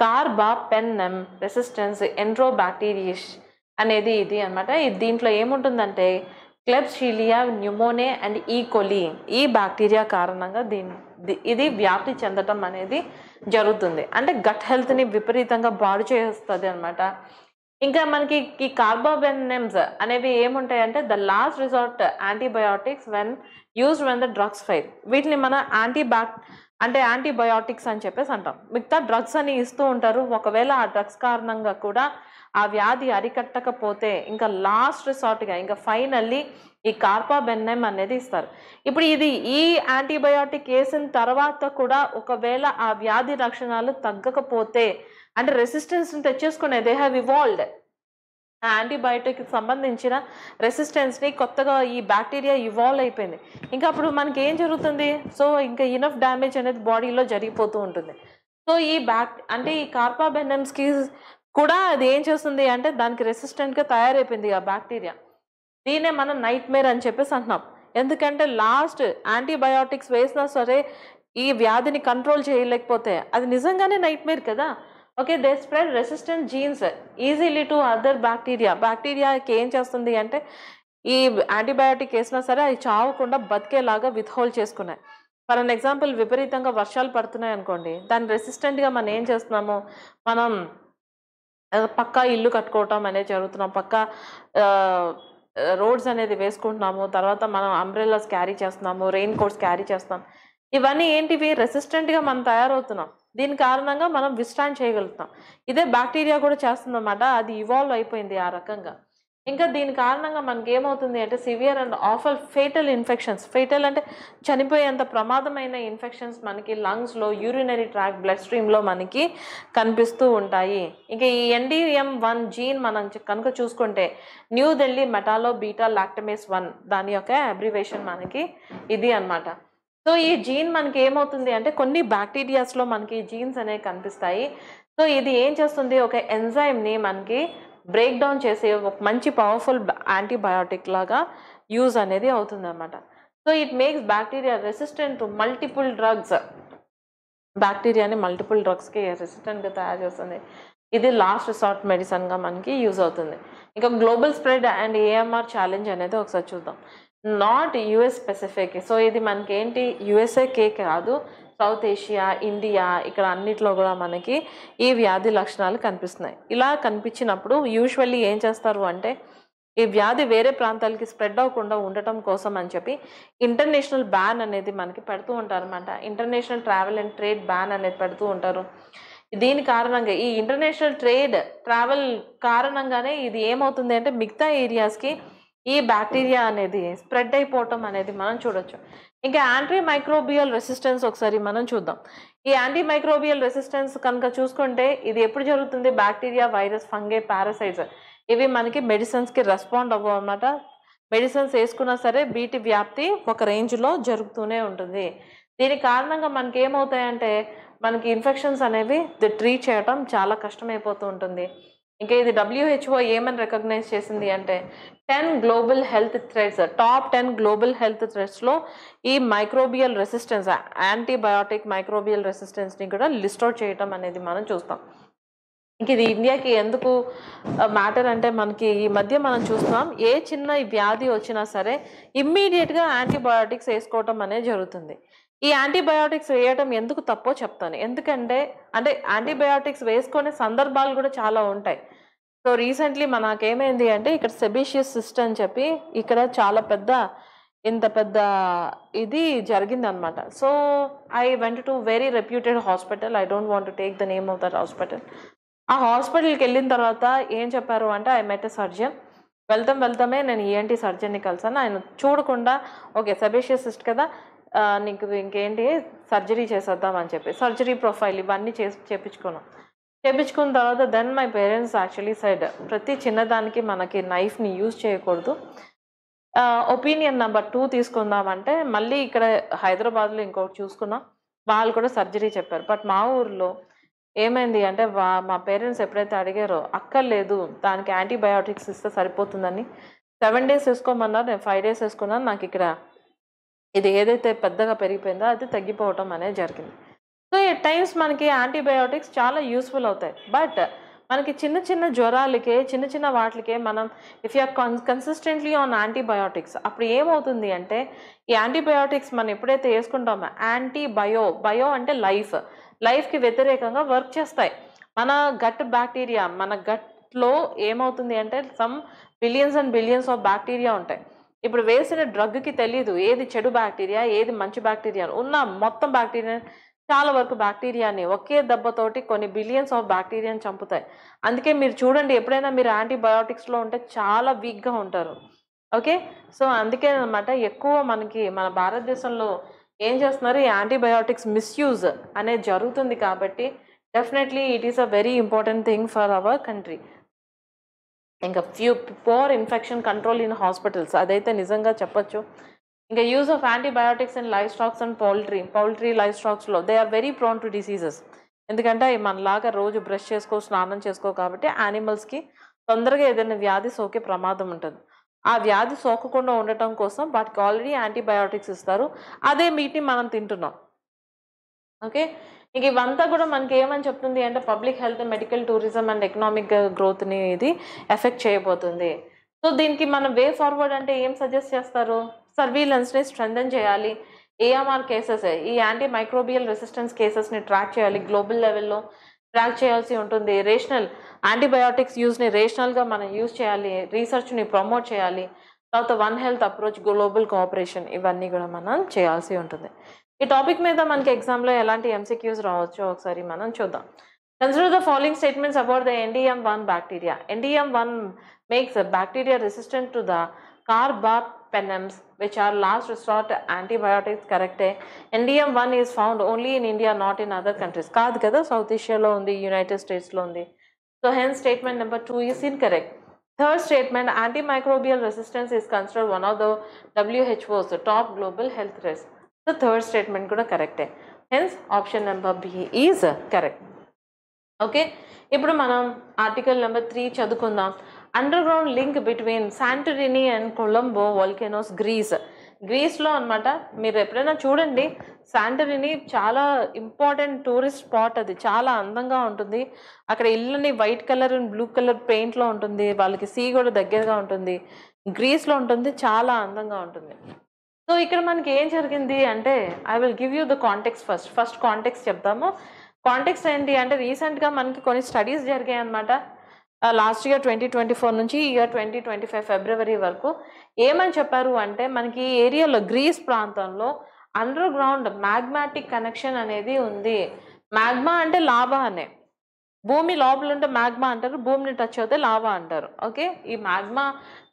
కార్బాపెనమ్ రెసిస్టెన్స్ ఎంట్రోబ్యాక్టీరియస్ అనేది ఇది అనమాట. దీంట్లో ఏముంటుందంటే క్లెబ్షీలియా న్యూమోనే అండ్ ఈకోలి, ఈ బ్యాక్టీరియా కారణంగా ఇది వ్యాప్తి చెందటం అనేది జరుగుతుంది. అంటే గట్ హెల్త్ని విపరీతంగా బాడు చేస్తుంది అనమాట. ఇంకా మనకి ఈ కార్బాపెనమ్స్ అనేవి ఏముంటాయంటే the last resort antibiotics when the drugs fail. వీటిని మన యాంటీబయాటిక్స్ అని చెప్పేసి అంటాం. మిగతా డ్రగ్స్ అని ఇస్తూ ఉంటారు. ఒకవేళ ఆ డ్రగ్స్ కారణంగా కూడా ఆ వ్యాధి అరికట్టకపోతే ఇంకా లాస్ట్ రిసార్ట్గా ఇంకా ఫైనల్లీ ఈ కార్బాపెనమ్ అనేది ఇస్తారు. ఇప్పుడు ఈ యాంటీబయాటిక్ వేసిన తర్వాత కూడా ఒకవేళ ఆ వ్యాధి లక్షణాలు తగ్గకపోతే, అంటే రెసిస్టెన్స్ని తెచ్చేసుకునే దే హ్యావ్ ఇవాల్వ్డ్, ఆ యాంటీబయాటిక్కి సంబంధించిన రెసిస్టెన్స్ని కొత్తగా ఈ బ్యాక్టీరియా ఇవాల్వ్ అయిపోయింది. ఇంకా అప్పుడు మనకి ఏం జరుగుతుంది, సో ఇంకా ఇనఫ్ డ్యామేజ్ అనేది బాడీలో జరిగిపోతూ ఉంటుంది. సో ఈ కార్బాపెనమ్స్కి కూడా అది ఏం చేస్తుంది అంటే దానికి రెసిస్టెంట్గా తయారైపోయింది ఆ బ్యాక్టీరియా. దీన్నే మనం నైట్మేర్ అని చెప్పేసి అంటున్నాం. ఎందుకంటే లాస్ట్ యాంటీబయాటిక్స్ వేసినా సరే ఈ వ్యాధిని కంట్రోల్ చేయలేకపోతే అది నిజంగానే నైట్మేర్ కదా. Okay, they spread resistant genes easily to other బ్యాక్టీరియాకి ఏం చేస్తుంది అంటే ఈ యాంటీబయాటిక్ వేసినా సరే అది చావకుండా బతికేలాగా విత్హోల్డ్ చేసుకున్నాయి. ఫర్ అన్ ఎగ్జాంపుల్, విపరీతంగా వర్షాలు పడుతున్నాయి అనుకోండి, దాని రెసిస్టెంట్గా మనం ఏం చేస్తున్నాము, మనం పక్కా ఇల్లు కట్టుకోవటం అనేది జరుగుతున్నాం, పక్కా రోడ్స్ అనేది వేసుకుంటున్నాము, తర్వాత మనం అంబ్రెల్లాస్ క్యారీ చేస్తున్నాము, రెయిన్ కోట్స్ క్యారీ చేస్తాం. ఇవన్నీ ఏంటివి, రెసిస్టెంట్గా మనం తయారవుతున్నాం. దీని కారణంగా మనం విస్టాండ్ చేయగలుగుతాం. ఇదే బ్యాక్టీరియా కూడా చేస్తుందన్నమాట, అది ఇవాల్వ్ అయిపోయింది ఆ రకంగా. ఇంకా దీని కారణంగా మనకి ఏమవుతుంది అంటే severe and awful fatal infections, fatal అంటే చనిపోయేంత ప్రమాదమైన ఇన్ఫెక్షన్స్ మనకి లంగ్స్లో, యూరినరీ ట్రాక్, బ్లడ్ స్ట్రీమ్లో మనకి కనిపిస్తూ ఉంటాయి. ఇంకా ఈ NDM1 జీన్ మనం కనుక చూసుకుంటే న్యూఢిల్లీ మెటాలో బీటా లాక్టమేస్ 1, దాని యొక్క అబ్రివేషన్ మనకి ఇది అనమాట. సో ఈ జీన్ మనకి ఏమవుతుంది అంటే కొన్ని బ్యాక్టీరియాస్లో మనకి జీన్స్ అనేవి కనిపిస్తాయి. సో ఇది ఏం చేస్తుంది, ఒక ఎంజైమ్ని మనకి బ్రేక్ డౌన్ చేసే ఒక మంచి పవర్ఫుల్ యాంటీబయాటిక్ లాగా యూజ్ అనేది అవుతుంది అనమాట. So it makes bacteria resistant to multiple drugs, బ్యాక్టీరియాని మల్టిపుల్ డ్రగ్స్కి రెసిస్టెంట్గా తయారు చేస్తుంది. ఇది లాస్ట్ రిసార్ట్ మెడిసిన్గా మనకి యూజ్ అవుతుంది. ఇంకా global spread and AMR challenge అనేది ఒకసారి చూద్దాం. నాట్ US స్పెసిఫిక్, సో ఇది మనకి ఏంటి USA కాదు, సౌత్ ఏషియా, ఇండియా, ఇక్కడ అన్నిట్లో కూడా మనకి ఈ వ్యాధి లక్షణాలు కనిపిస్తున్నాయి. ఇలా కనిపించినప్పుడు యూజువల్లీ ఏం చేస్తారు అంటే ఈ వ్యాధి వేరే ప్రాంతాలకి స్ప్రెడ్ అవ్వకుండా ఉండటం కోసం అని చెప్పి ఇంటర్నేషనల్ బ్యాన్ అనేది మనకి పెడుతూ ఉంటారు అనమాట. International travel and trade ban అనేది పెడుతూ ఉంటారు. దీని కారణంగా ఈ ఇంటర్నేషనల్ ట్రావెల్ కారణంగానే ఇది ఏమవుతుంది అంటే మిగతా ఏరియాస్కి ఈ బ్యాక్టీరియా అనేది స్ప్రెడ్ అయిపోవటం అనేది మనం చూడొచ్చు. ఇంకా యాంటీమైక్రోబియల్ రెసిస్టెన్స్ ఒకసారి మనం చూద్దాం. ఈ యాంటీమైక్రోబియల్ రెసిస్టెన్స్ కనుక చూసుకుంటే ఇది ఎప్పుడు జరుగుతుంది, బ్యాక్టీరియా, వైరస్, ఫంగై, పారాసైట్స్ ఇవి మనకి మెడిసిన్స్కి రెస్పాండ్ అవ్వవు అన్నమాట. మెడిసిన్స్ వేసుకున్నా సరే వీటి వ్యాప్తి ఒక రేంజ్లో జరుగుతూనే ఉంటుంది. దీని కారణంగా మనకి ఏమవుతాయంటే మనకి ఇన్ఫెక్షన్స్ అనేవి ట్రీట్ చేయటం చాలా కష్టమైపోతూ ఉంటుంది. ఇంకా ఇది WHO ఏమని రికగ్నైజ్ చేసింది అంటే 10 global health threats, top 10 global health థ్రెట్స్లో ఈ మైక్రోబియల్ రెసిస్టెన్స్, యాంటీబయాటిక్ మైక్రోబియల్ రెసిస్టెన్స్ని కూడా లిస్ట్ అవుట్ చేయటం అనేది మనం చూస్తాం. ఇంక ఇది ఇండియాకి ఎందుకు మ్యాటర్ అంటే మనకి ఈ మధ్య మనం చూస్తున్నాం ఏ చిన్న వ్యాధి వచ్చినా సరే ఇమ్మీడియట్గా యాంటీబయాటిక్స్ వేసుకోవటం అనేది జరుగుతుంది. ఈ యాంటీబయాటిక్స్ వేయటం ఎందుకు తప్పో చెప్తాను. ఎందుకంటే అంటే యాంటీబయాటిక్స్ వేసుకునే సందర్భాలు కూడా చాలా ఉంటాయి. సో రీసెంట్లీ మనకేమైంది అంటే ఇక్కడ సెబేషియస్ సిస్ట్ అని చెప్పి ఇక్కడ చాలా ఇంత పెద్ద ఇది జరిగిందనమాట. So I went to very reputed hospital. I don't want to take the name of that hospital. ఆ హాస్పిటల్కి వెళ్ళిన తర్వాత ఏం చెప్పారు అంటే ఐ మెట్ ఎ సర్జన్. వెళ్తామే నేను ENT సర్జన్ని కలిసాను. ఆయన చూడకుండా ఓకే సెబేషియస్ సిస్ట్ కదా నీకు ఇంకేంటి సర్జరీ చేసేద్దాం అని చెప్పి సర్జరీ ప్రొఫైల్ ఇవన్నీ చేపించుకున్న తర్వాత then my parents actually side ప్రతి చిన్నదానికి మనకి నైఫ్ని యూజ్ చేయకూడదు. ఒపీనియన్ నెంబర్ 2 తీసుకుందామంటే మళ్ళీ ఇక్కడ హైదరాబాద్లో ఇంకొకటి చూసుకున్నాం, వాళ్ళు కూడా సర్జరీ చెప్పారు. బట్ మా ఊర్లో ఏమైంది అంటే మా పేరెంట్స్ ఎప్పుడైతే అడిగారో అక్కర్లేదు దానికి యాంటీబయాటిక్స్ ఇస్తే సరిపోతుందని 7 days వేసుకోమన్నారు. నేను 5 days వేసుకున్నాను. నాకు ఇక్కడ ఇది ఏదైతే పెద్దగా పెరిగిపోయిందో అది తగ్గిపోవటం అనేది జరిగింది. సో ఎట్ టైమ్స్ మనకి యాంటీబయాటిక్స్ చాలా యూస్ఫుల్ అవుతాయి. బట్ మనకి చిన్న జ్వరాలకే చిన్న వాటికే మనం if you're consistently on antibiotics అప్పుడు ఏమవుతుంది అంటే ఈ యాంటీబయాటిక్స్ మనం ఎప్పుడైతే వేసుకుంటామో బయో అంటే లైఫ్కి వ్యతిరేకంగా వర్క్ చేస్తాయి. మన గట్ బ్యాక్టీరియా మన గట్లో ఏమవుతుంది అంటే some billions and billions of bacteria ఉంటాయి. ఇప్పుడు వేసిన డ్రగ్కి తెలియదు ఏది చెడు బ్యాక్టీరియా ఏది మంచి బ్యాక్టీరియా. ఉన్న మొత్తం బ్యాక్టీరియా చాలా వరకు బ్యాక్టీరియాని ఒకే దెబ్బతోటి కొన్ని బిలియన్స్ ఆఫ్ బ్యాక్టీరియాని చంపుతాయి. అందుకే మీరు చూడండి ఎప్పుడైనా మీరు యాంటీబయాటిక్స్లో ఉంటే చాలా వీక్గా ఉంటారు. ఓకే, సో అందుకే అనమాట ఎక్కువ మనకి మన భారతదేశంలో ఏం చేస్తున్నారు ఈ యాంటీబయాటిక్స్ మిస్యూజ్ అనేది జరుగుతుంది. కాబట్టి definitely it is a very important thing for our country. ఇంకా poor infection control in hospitals అదైతే నిజంగా చెప్పచ్చు. ఇంకా use of antibiotics in livestocks and poultry లైఫ్ స్టాక్స్లో they are very prone to diseases. ఎందుకంటే మనలాగా రోజు బ్రష్ స్నానం చేసుకో కాబట్టి యానిమల్స్కి తొందరగా ఏదైనా వ్యాధి సోకే ప్రమాదం ఉంటుంది. ఆ వ్యాధి సోకకుండా ఉండటం కోసం వాటికి ఆల్రెడీ యాంటీబయాటిక్స్ ఇస్తారు. అదే మీట్ని మనం తింటున్నాం. ఓకే, ఇంక ఇవంతా కూడా మనకి ఏమని చెప్తుంది అంటే public health, medical tourism and economic గ్రోత్ని ఇది ఎఫెక్ట్ చేయబోతుంది. సో దీనికి మనం వే ఫార్వర్డ్ అంటే ఏం సజెస్ట్ చేస్తారు? సర్వీలెన్స్ని స్ట్రెంథెన్ చేయాలి. AMR కేసెస్ ఈ యాంటీ మైక్రోబియల్ రెసిస్టెన్స్ కేసెస్ని ట్రాక్ చేయాలి. గ్లోబల్ లెవెల్లో ట్రాక్ చేయాల్సి ఉంటుంది. రేషనల్ యాంటీబయాటిక్స్ యూజ్ని రేషనల్గా మనం యూజ్ చేయాలి. రీసెర్చ్ని ప్రమోట్ చేయాలి. తర్వాత one health approach, global cooperation ఇవన్నీ కూడా మనం చేయాల్సి ఉంటుంది. ఈ టాపిక్ మీద మనకి ఎగ్జామ్లో ఎలాంటి MCQs రావచ్చో ఒకసారి మనం చూద్దాం. Consider the following statements about the NDM1 bacteria. NDM1 makes bacteria resistant to the carbapenems which are last resort antibiotics. కరెక్టే. NDM1 is found only in India, not in other countries. కాదు కదా, south ఏషియాలో ఉంది, United స్టేట్స్లో ఉంది. So hence statement number 2 is incorrect. Third statement, antimicrobial resistance is considered one of the WHO's top global health threats. The third statement kuda correct. Hence option number B is correct. Okay, ఇప్పుడు మనం article number 3 చదువుకుందాం. Underground link between Santorini and Kolumbo volcanoes, గ్రీస్లో అనమాట. మీరు ఎప్పుడైనా చూడండి, శాంటరినీ చాలా important tourist spot. అది చాలా అందంగా ఉంటుంది. అక్కడ ఇళ్ళని white colour and blue colour పెయింట్లో ఉంటుంది. వాళ్ళకి సీ కూడా దగ్గరగా ఉంటుంది. గ్రీస్లో ఉంటుంది, చాలా అందంగా ఉంటుంది. సో ఇక్కడ మనకి ఏం జరిగింది అంటే I will give you the context. First context చెప్తాము. కాంటెక్స్ట్ ఏంటి అంటే రీసెంట్గా మనకి కొన్ని స్టడీస్ జరిగాయి అనమాట. లాస్ట్ ఇయర్ 2024 నుంచి ఇయర్ 2025 ఫిబ్రవరి వరకు. ఏమని చెప్పారు అంటే మనకి ఈ ఏరియాలో గ్రీస్ ప్రాంతంలో అండర్ గ్రౌండ్ మ్యాగ్మాటిక్ కనెక్షన్ అనేది ఉంది. మ్యాగ్మా అంటే లావా అనే, భూమి లోపల ఉంటే మ్యాగ్మా అంటారు, భూమిని టచ్ అవుతే లావా అంటారు. ఓకే, ఈ మ్యాగ్మా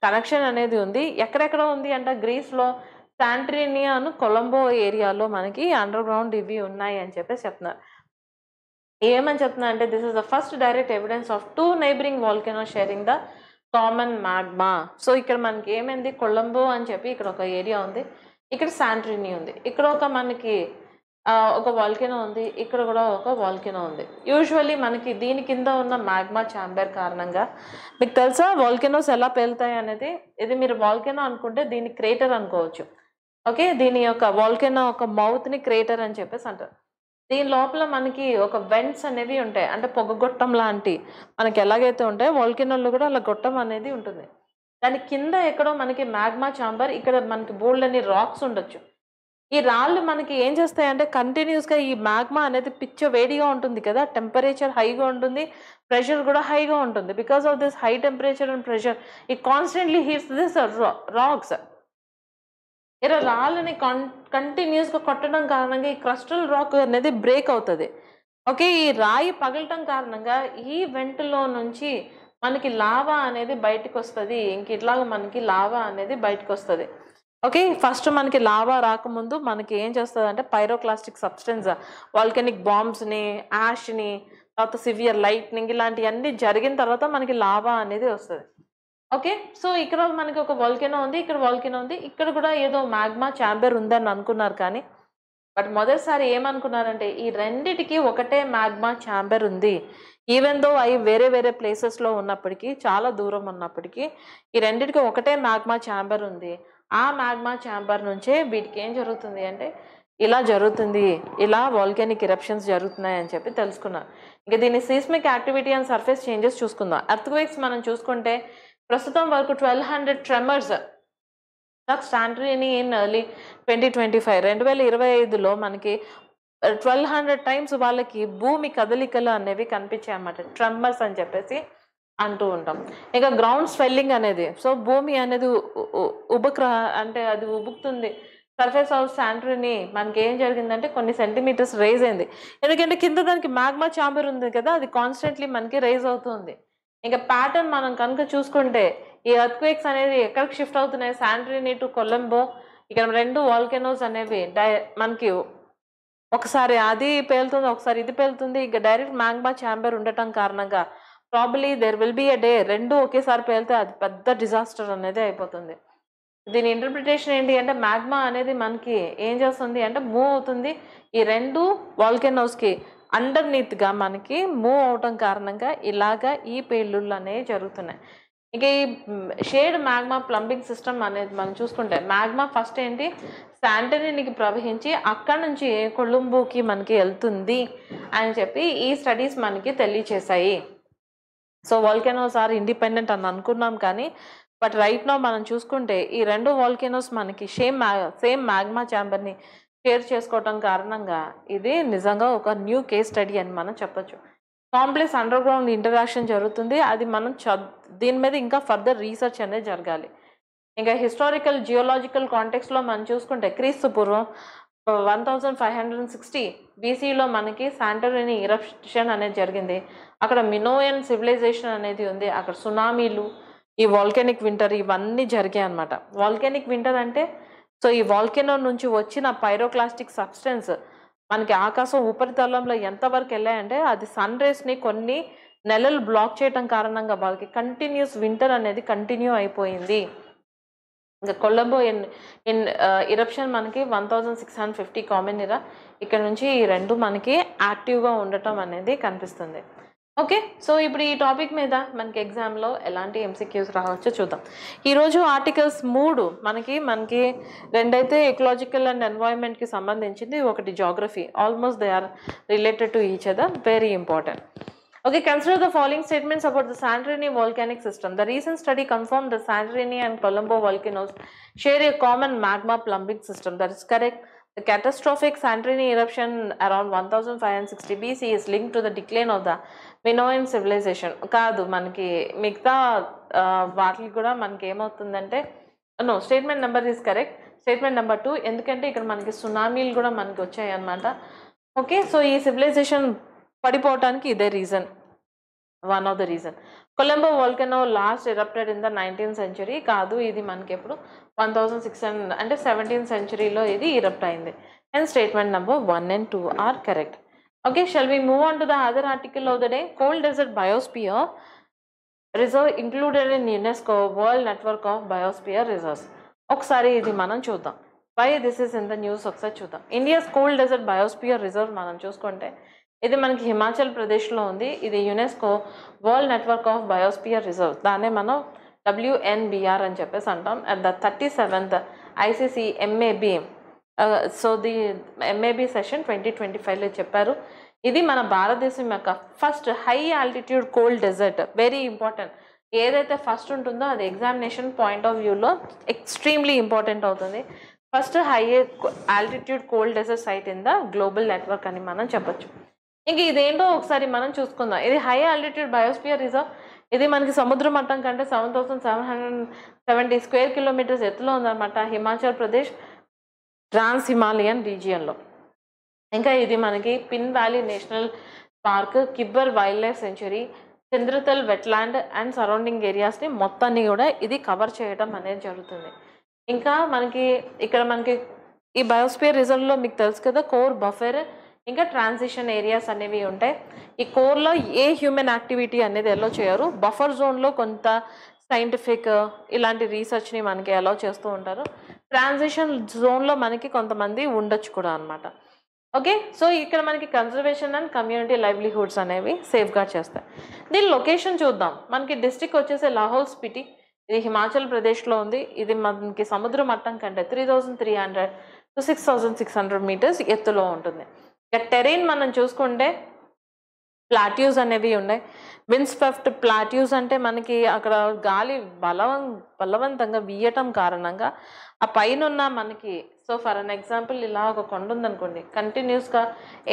కనెక్షన్ అనేది ఉంది. ఎక్కడెక్కడ ఉంది అంటే గ్రీస్లో శాంటరినీ అను కొలంబో ఏరియాలో మనకి అండర్ గ్రౌండ్ ఇవి ఉన్నాయి అని చెప్పేసి చెప్తున్నారు. ఏమని చెప్తున్నా అంటే this is the first direct evidence of 2 neighbouring volcano sharing the common magma. So ఇక్కడ మనకి ఏమైంది, కొలంబో అని చెప్పి ఇక్కడ ఒక ఏరియా ఉంది, ఇక్కడ శాంటరినీ ఉంది. ఇక్కడ ఒక మనకి ఒక వాల్కెనో ఉంది, ఇక్కడ కూడా ఒక వాల్కెనో ఉంది. యూజువల్లీ మనకి దీని కింద ఉన్న మ్యాగ్మా ఛాంబర్ కారణంగా మీకు తెలుసా వాల్కెనోస్ ఎలా పేలుతాయి అనేది? ఇది మీరు వాల్కెనో అనుకుంటే దీన్ని క్రేటర్ అనుకోవచ్చు. ఓకే, దీని యొక్క వాల్కెనో ఒక మౌత్ని క్రేటర్ అని చెప్పేసి అంటారు. దీని లోపల మనకి ఒక వెంట్స్ అనేవి ఉంటాయి, అంటే పొగగొట్టం లాంటి మనకి ఎలాగైతే ఉంటాయో వాల్కెనోలో కూడా అలా గొట్టం అనేది ఉంటుంది. దాని కింద ఎక్కడో మనకి మ్యాగ్మా ఛాంబర్, ఇక్కడ మనకి బోల్డ్ అని రాక్స్ ఉండొచ్చు. ఈ రాళ్ళు మనకి ఏం చేస్తాయంటే కంటిన్యూస్గా ఈ మ్యాగ్మా అనేది పిచ్చ వేడిగా ఉంటుంది కదా, టెంపరేచర్ హైగా ఉంటుంది, ప్రెషర్ కూడా హైగా ఉంటుంది. Because of this high temperature and pressure it constantly heats this rocks. ఇలా రాళ్ళని కంటిన్యూస్గా కొట్టడం కారణంగా ఈ క్రస్టల్ రాక్ అనేది బ్రేక్ అవుతుంది. ఓకే, ఈ రాయి పగలటం కారణంగా ఈ వెంటలో నుంచి మనకి లావా అనేది బయటకు వస్తుంది. ఇంక ఇట్లాగా మనకి లావా అనేది బయటకు వస్తుంది. ఓకే, ఫస్ట్ మనకి లావా రాకముందు మనకి ఏం చేస్తుంది అంటే పైరోక్లాస్టిక్ సబ్స్టెన్స్, వాల్కెనిక్ బాంబ్స్ని, యాష్ని, తర్వాత సివియర్ లైట్నింగ్ ఇలాంటివన్నీ జరిగిన తర్వాత మనకి లావా అనేది వస్తుంది. ఓకే, సో ఇక్కడ మనకి ఒక వాల్కెనో ఉంది, ఇక్కడ వాల్కెనో ఉంది, ఇక్కడ కూడా ఏదో మ్యాగ్మా ఛాంబర్ ఉందని అనుకున్నారు. కానీ బట్ మొదటిసారి ఏమనుకున్నారంటే ఈ రెండిటికి ఒకటే మ్యాగ్మా ఛాంబర్ ఉంది. ఈవెన్ దో అవి వేరే వేరే ప్లేసెస్లో ఉన్నప్పటికీ, చాలా దూరం ఉన్నప్పటికీ ఈ రెండిటికి ఒకటే మ్యాగ్మా ఛాంబర్ ఉంది. ఆ మ్యాగ్మా ఛాంబర్ నుంచే వీటికి ఏం జరుగుతుంది అంటే ఇలా జరుగుతుంది, ఇలా వాల్కెనిక్ ఇరప్షన్స్ జరుగుతున్నాయి అని చెప్పి తెలుసుకున్నారు. ఇంకా దీన్ని seismic activity and surface changes చూసుకుందాం. ఎర్త్క్వేక్స్ మనం చూసుకుంటే ప్రస్తుతం వరకు 1200 ట్రెమర్స్ శాంటోరిని ఇన్ ఎర్లీ 2025 2025లో మనకి 1200 టైమ్స్ వాళ్ళకి భూమి కదలికలు అనేవి కనిపించాయి అన్నమాట. ట్రెమర్స్ అని చెప్పేసి అంటూ ఉంటాం. ఇక గ్రౌండ్ స్వెల్లింగ్ అనేది, సో భూమి అనేది అంటే అది ఉబుకుతుంది. సర్ఫేస్ ఆఫ్ శాంటోరిని మనకి ఏం జరిగిందంటే కొన్ని సెంటీమీటర్స్ రైజ్ అయింది. ఎందుకంటే కింద దానికి మ్యాగ్మా ఛాంబర్ ఉంది కదా, అది కాన్స్టెంట్లీ మనకి రైజ్ అవుతుంది. ఇంకా ప్యాటర్న్ మనం కనుక చూసుకుంటే ఈ ఎర్త్క్వేక్స్ అనేది ఎక్కడికి షిఫ్ట్ అవుతున్నాయి, శాంటోరిని టు కొలంబో. ఇక్కడ 2 వాల్కెనోస్ అనేవి మనకి ఒకసారి అది పేలుతుంది, ఒకసారి ఇది పేలుతుంది. ఇక డైరెక్ట్ మ్యాగ్మా ఛాంబర్ ఉండటం కారణంగా probably there will be a day 2 ఒకేసారి పేలితే అది పెద్ద డిజాస్టర్ అనేది అయిపోతుంది. దీని ఇంటర్ప్రిటేషన్ ఏంటి అంటే మ్యాగ్మా అనేది మనకి ఏం చేస్తుంది అంటే మూవ్ అవుతుంది. ఈ 2 వాల్కెనోస్కి అండర్నీత్గా మనకి మూవ్ అవటం కారణంగా ఇలాగా ఈ పేలుళ్ళు అనేవి జరుగుతున్నాయి. ఇక ఈ షేడ్ మ్యాగ్మా ప్లంబింగ్ సిస్టమ్ అనేది మనం చూసుకుంటే మ్యాగ్మా ఫస్ట్ ఏంటి శాంటోరినికి ప్రవహించి అక్కడ నుంచి కొలంబోకి మనకి వెళ్తుంది అని చెప్పి ఈ స్టడీస్ మనకి తెలియచేశాయి. సో వాల్కెనోస్ ఆర్ ఇండిపెండెంట్ అని అనుకున్నాం, కానీ బట్ రైట్ నో మనం చూసుకుంటే ఈ 2 వాల్కెనోస్ మనకి సేమ్ మ్యాగ్మా ఛాంబర్ని షేర్ చేసుకోవటం కారణంగా ఇది నిజంగా ఒక న్యూ కేస్ స్టడీ అని మనం చెప్పొచ్చు. కాంప్లెక్స్ అండర్ గ్రౌండ్ ఇంటరాక్షన్ జరుగుతుంది, అది మనం దీని మీద ఇంకా ఫర్దర్ రీసెర్చ్ అనేది జరగాలి. ఇంకా హిస్టారికల్ జియోలాజికల్ కాంటెక్స్లో మనం చూసుకుంటే క్రీస్తు పూర్వం 1560 బీసీలో మనకి శాంటోరిని ఇరప్షన్ అనేది జరిగింది. అక్కడ మినోయన్ సివిలైజేషన్ అనేది ఉంది. అక్కడ సునామీలు, ఈ వాల్కెనిక్ వింటర్ ఇవన్నీ జరిగాయి అన్నమాట. వాల్కెనిక్ వింటర్ అంటే సో ఈ వాల్కెనో నుంచి వచ్చిన పైరోక్లాస్టిక్ సబ్స్టెన్స్ మనకి ఆకాశం ఉపరితలంలో ఎంతవరకు వెళ్ళాయంటే అది సన్ రేస్ని కొన్ని నెలలు బ్లాక్ చేయడం కారణంగా వాళ్ళకి కంటిన్యూస్ వింటర్ అనేది కంటిన్యూ అయిపోయింది. ఇంకా కొలంబో ఇరప్షన్ మనకి 1650 కామన్ ఇరా. ఇక్కడ నుంచి ఈ 2 మనకి యాక్టివ్గా ఉండటం అనేది కనిపిస్తుంది. ఓకే, సో ఇప్పుడు ఈ టాపిక్ మీద మనకి ఎగ్జామ్లో ఎలాంటి ఎంసీక్యూస్ రావచ్చో చూద్దాం. ఈరోజు ఆర్టికల్స్ 3 మనకి 2 అయితే ఎకలాజికల్ అండ్ ఎన్వైరన్మెంట్కి సంబంధించింది, ఒకటి geography. Almost they are related to each other, very important. Okay, consider the following statements about the Santorini volcanic system. The recent study confirmed that Santorini and Colombo volcanoes share a common magma plumbing system. That is correct. The catastrophic Santorini eruption around 1560 BC is linked to the decline of the Minoan civilization. కాదు, మనకి మిగతా వాటికి కూడా మనకి ఏమవుతుందంటే no, statement number is correct. Statement number 2, ఎందుకంటే ఇక్కడ మనకి సునామీలు కూడా మనకి వచ్చాయి అన్నమాట. ఓకే, సో ఈ సివిలైజేషన్ పడిపోవటానికి ఇదే reason, one of the reason. Kolumbo volcano last erupted in the 19th century. కాదు, ఇది మనకి ఎప్పుడు 1600 అంటే 17th centuryలో ఇది ఇరప్ట్ అయింది. And statement number 1 and 2 are correct. Okay, shall we move on to the other article of the day. Cold desert biosphere reserve included in UNESCO world network of biosphere reserves. ఒకసారి ఇది మనం చూద్దాం. Why this is in the news ఒకసారి చూద్దాం. India's cold desert biosphere reserve మనం చూసుకుంటే ఇది మనకి హిమాచల్ ప్రదేశ్లో ఉంది. ఇది UNESCO world network of biosphere reserve, దాన్నే మనం WNBR అని చెప్పేసి అంటాం. At the 37th ICC MAB so the MAB session 2025లో చెప్పారు. ఇది మన భారతదేశం యొక్క first high altitude cold desert. Very important. ఏదైతే ఫస్ట్ ఉంటుందో అది ఎగ్జామినేషన్ పాయింట్ ఆఫ్ వ్యూలో ఎక్స్ట్రీమ్లీ ఇంపార్టెంట్ అవుతుంది. First high altitude cold desert site in the global network అని మనం చెప్పొచ్చు. ఇంక ఇదేంటో ఒకసారి మనం చూసుకుందాం. ఇది హై ఆల్టిట్యూడ్ బయోస్పియర్ రిజర్వ్. ఇది మనకి సముద్ర మట్టం కంటే 7770 స్క్వేర్ కిలోమీటర్స్ ఎత్తులో ఉందన్నమాట, హిమాచల్ ప్రదేశ్ ట్రాన్స్ హిమాలయన్ రీజియన్లో. ఇంకా ఇది మనకి Pin valley national park, Kibber wildlife sanctuary, Chandratal wetland and surrounding ఏరియాస్ని మొత్తాన్ని కూడా ఇది కవర్ చేయడం అనేది జరుగుతుంది. ఇంకా మనకి ఇక్కడ మనకి ఈ బయోస్పియర్ రిజర్వ్లో మీకు తెలుసు కదా కోర్, బఫర్, ఇంకా ట్రాన్సిషన్ ఏరియాస్ అనేవి ఉంటాయి. ఈ కోర్లో ఏ హ్యూమన్ యాక్టివిటీ అనేది ఎలో చేయరు. బఫర్ జోన్లో కొంత సైంటిఫిక్ ఇలాంటి రీసెర్చ్ని మనకి అలౌ చేస్తూ ఉంటారు. ట్రాన్సిషన్ జోన్లో మనకి కొంతమంది ఉండొచ్చు కూడా అనమాట. ఓకే, సో ఇక్కడ మనకి కన్జర్వేషన్ అండ్ కమ్యూనిటీ లైవ్లీహుడ్స్ అనేవి సేఫ్ గార్డ్ చేస్తాయి. దీని లొకేషన్ చూద్దాం. మనకి డిస్ట్రిక్ట్ వచ్చేసి లాహౌల్ స్పిటి, ఇది హిమాచల్ ప్రదేశ్లో ఉంది. ఇది మనకి సముద్ర మట్టం కంటే 3300 to 6600 మీటర్స్ ఎత్తులో ఉంటుంది. ఇక టెరైన్ మనం చూసుకుంటే ప్లాట్యూస్ అనేవి ఉన్నాయి. విండ్స్వెప్ట్ ప్లాట్యూస్ అంటే మనకి అక్కడ గాలి బలవంతంగా వీయటం కారణంగా ఆ పైన ఉన్న మనకి, సో ఫర్ అన్ ఎగ్జాంపుల్ ఇలా ఒక కొండ ఉందనుకోండి, కంటిన్యూస్గా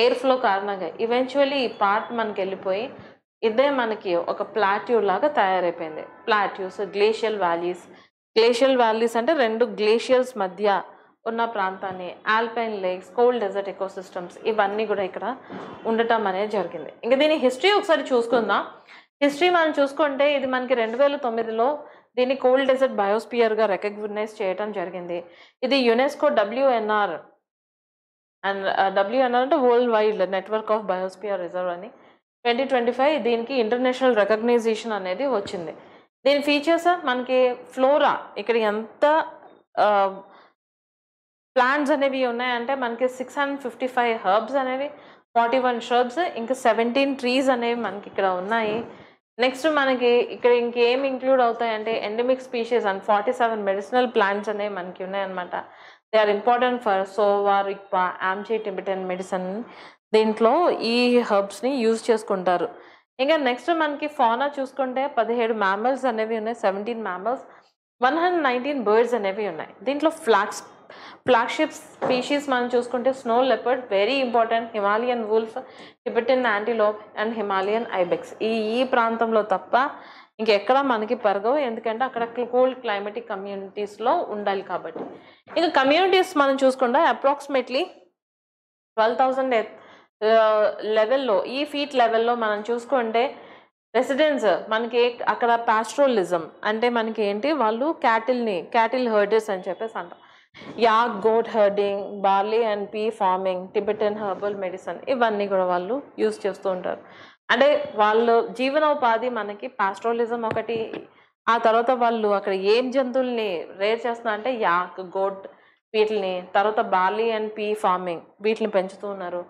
ఎయిర్ ఫ్లో కారణంగా ఈవెన్చువల్లీ ఈ పార్ట్ మనకి వెళ్ళిపోయి ఇదే మనకి ఒక ప్లాట్యూ లాగా తయారైపోయింది. ప్లాట్యూస్, గ్లేషియల్ వ్యాలీస్ అంటే రెండు గ్లేషియర్స్ మధ్య ఉన్న ప్రాంతాన్ని, alpine lakes, cold desert ecosystems ఇవన్నీ కూడా ఇక్కడ ఉండటం అనేది జరిగింది. ఇంకా దీని హిస్టరీ ఒకసారి చూసుకుందాం. హిస్టరీ మనం చూసుకుంటే ఇది మనకి 2009లో దీన్ని కోల్డ్ డెజర్ట్ బయోస్పియర్గా రికగ్నైజ్ చేయడం జరిగింది. ఇది యునెస్కో WNR అంటే world wide network of biosphere reserve అని 2025 దీనికి ఇంటర్నేషనల్ రికగ్నైజేషన్ అనేది వచ్చింది. దీని ఫీచర్స్ మనకి ఫ్లోరా, ఇక్కడ ఎంత ప్లాంట్స్ అనేవి ఉన్నాయంటే మనకి 655 హర్బ్స్ అనేవి, 41 shrubs, ఇంకా 17 ట్రీస్ అనేవి మనకి ఇక్కడ ఉన్నాయి. నెక్స్ట్ మనకి ఇక్కడ ఇంకేం ఇంక్లూడ్ అవుతాయంటే endemic species and 47 medicinal plants అనేవి మనకి ఉన్నాయన్నమాట. They are important for Sowa, Rigpa, Amchi, Tibetan medicine. దీంట్లో ఈ హర్బ్స్ని యూజ్ చేసుకుంటారు. ఇంకా నెక్స్ట్ మనకి ఫానా చూసుకుంటే 17 mammals అనేవి ఉన్నాయి, 17 mammals, 119 birds అనేవి ఉన్నాయి. దీంట్లో ఫ్లాగ్షిప్ స్పీషీస్ మనం చూసుకుంటే snow leopard, very important, Himalayan wolf, Tibetan antelope and Himalayan ibex. ఈ ప్రాంతంలో తప్ప ఇంకెక్కడ మనకి పెరగవు, ఎందుకంటే అక్కడ కోల్డ్ క్లైమేటిక్ కమ్యూనిటీస్లో ఉండాలి కాబట్టి. ఇంకా కమ్యూనిటీస్ మనం చూసుకుంటే అప్రాక్సిమేట్లీ 12,000 లెవెల్లో, ఈ ఫీట్ లెవెల్లో మనం చూసుకుంటే రెసిడెన్స్ మనకి అక్కడ పాస్ట్రోలిజం అంటే మనకి ఏంటి, వాళ్ళు క్యాటిల్ హర్డర్స్ అని చెప్పేసి అంటాం. Yak, goat herding, barley and pea farming, Tibetan herbal medicine ఇవన్నీ కూడా వాళ్ళు యూజ్ చేస్తూ ఉంటారు. అంటే వాళ్ళు జీవనోపాధి మనకి పాస్ట్రోలిజం ఒకటి. ఆ తర్వాత వాళ్ళు అక్కడ ఏం జంతువుల్ని రేర్ చేస్తున్నారు అంటే యాక్, గోట్ వీటిని, తర్వాత బార్లీ అండ్ పీ ఫార్మింగ్ వీటిని పెంచుతూ ఉన్నారు.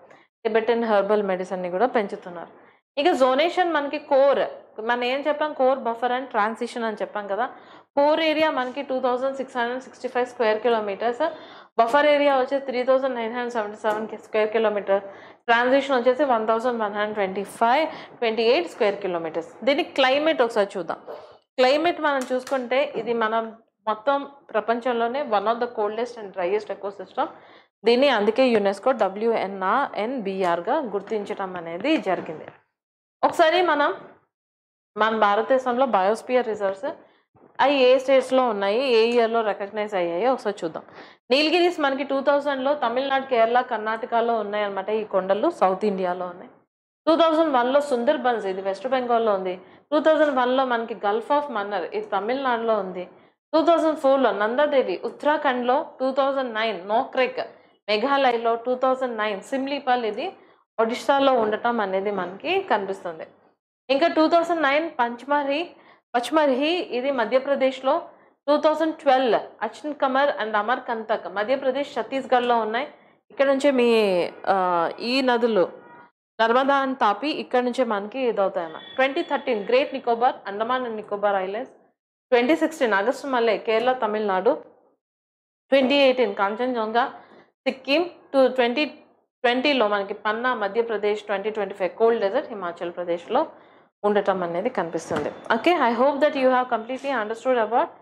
టిబెటన్ హెర్బల్ మెడిసిన్ని కూడా పెంచుతున్నారు. ఇక జోనేషన్ మనకి కోర్, మనం ఏం చెప్పాం, కోర్, బఫర్ అండ్ ట్రాన్సిషన్ అని చెప్పాం కదా. కోర్ ఏరియా మనకి 2665 స్క్వేర్ కిలోమీటర్స్, బఫర్ ఏరియా వచ్చేసి 3977 స్క్వేర్ కిలోమీటర్, ట్రాన్సిషన్ వచ్చేసి 1128 స్క్వేర్ కిలోమీటర్స్. దీని క్లైమేట్ ఒకసారి చూద్దాం. క్లైమేట్ మనం చూసుకుంటే ఇది మనం మొత్తం ప్రపంచంలోనే one of the coldest and driest ecosystem. దీన్ని అందుకే యునెస్కో WNBRగా గుర్తించడం అనేది జరిగింది. ఒకసారి మన భారతదేశంలో బయోస్పియర్ రిజర్వ్స్ అవి ఏ స్టేట్స్లో ఉన్నాయి, ఏ ఇయర్లో రికగ్నైజ్ అయ్యాయో ఒకసారి చూద్దాం. నీలగిరీస్ మనకి 2000లో తమిళనాడు, కేరళ, కర్ణాటకలో ఉన్నాయన్నమాట. ఈ కొండలు సౌత్ ఇండియాలో ఉన్నాయి. 2001లో సుందర్బన్స్, ఇది వెస్ట్ బెంగాల్లో ఉంది. 2001లో మనకి గల్ఫ్ ఆఫ్ మన్నర్, ఇది తమిళనాడులో ఉంది. 2004లో నందాదేవి ఉత్తరాఖండ్లో, 2009 నోక్రెక్ మేఘాలయలో, 2009 సిమ్లీపాల్ ఇది ఒడిశాలో ఉండటం అనేది మనకి కనిపిస్తుంది. ఇంకా 2009 పచ్మర్హి ఇది మధ్యప్రదేశ్లో, 2012 అచన్ కమర్ అండ్ అమర్కంతక్ మధ్యప్రదేశ్ ఛత్తీస్గఢ్లో ఉన్నాయి. ఇక్కడ నుంచే మీ ఈ నదులు నర్మదా అండ్ తాపి ఇక్కడ నుంచే మనకి ఇదవుతాయన్నమాట. 2013 great Nicobar Andaman and Nicobar islands. 2016 August మళ్ళీ కేరళ తమిళనాడు. 2018 కాంచన్జంగా సిక్కిం. 2020లో మనకి పన్నా మధ్యప్రదేశ్. 2025 కోల్డ్ డెజర్ట్ హిమాచల్ ప్రదేశ్లో ఉండటం అనేది కనిపిస్తుంది. Okay, I hope that you have completely understood about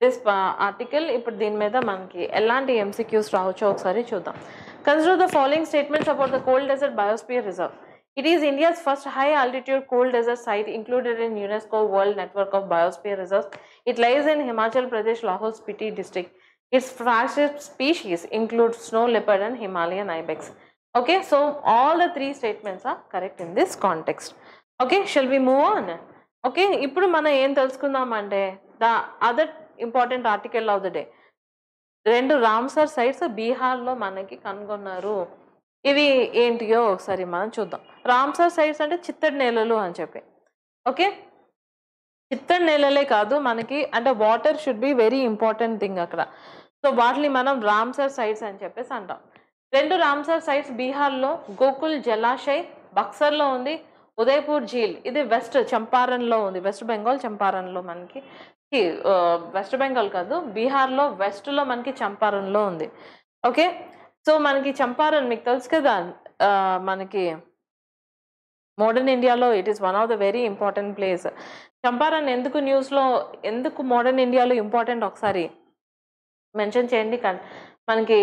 this article. ఇప్పుడు దీని మీద మనకి ఎలాంటి ఎంసీక్యూస్ రావచ్చో ఒకసారి చూద్దాం. Consider the following statements about the cold desert biosphere reserve. It is India's first high-altitude cold desert site included in UNESCO World Network of Biosphere Reserves. It lies in Himachal Pradesh, Lahore-Spiti district. Its flagship species include snow leopard and Himalayan ibex. Okay, so all the three statements are correct in this context. Okay, shall we move on? Okay, ఇప్పుడు మనం ఏం తెలుసుకుందామంటే the other important article of the day. 2 Ramsar sites బీహార్లో మనకి కనుగొన్నారు. ఇవి ఏంటియో ఒకసారి మనం చూద్దాం. రామ్సర్ సైట్స్ అంటే చిత్తడి నేలలు అని చెప్పి. ఓకే, చిత్తడి నేలలే కాదు మనకి, అంటే water should be very important thing అక్కడ. సో వాటిని మనం రామ్సర్ సైట్స్ అని చెప్పేసి అంటాం. 2 రామ్సర్ సైట్స్ బీహార్లో గోకుల్ జలాశయ్ బక్సర్లో ఉంది. ఉదయపూర్ ఝీల్ ఇది వెస్ట్ చంపారణ్లో ఉంది. వెస్ట్ బెంగాల్ చంపారణ్లో మనకి, వెస్ట్ బెంగాల్ కాదు బీహార్లో వెస్ట్లో మనకి చంపారణ్లో ఉంది. ఓకే, సో మనకి చంపారణ్ మీకు తెలుసు కదా, మనకి మోడర్న్ ఇండియాలో it is one of the very important place. Champaran ఎందుకు న్యూస్లో, ఎందుకు మోడర్న్ ఇండియాలో ఇంపార్టెంట్ ఒకసారి మెన్షన్ చేయండి మనకి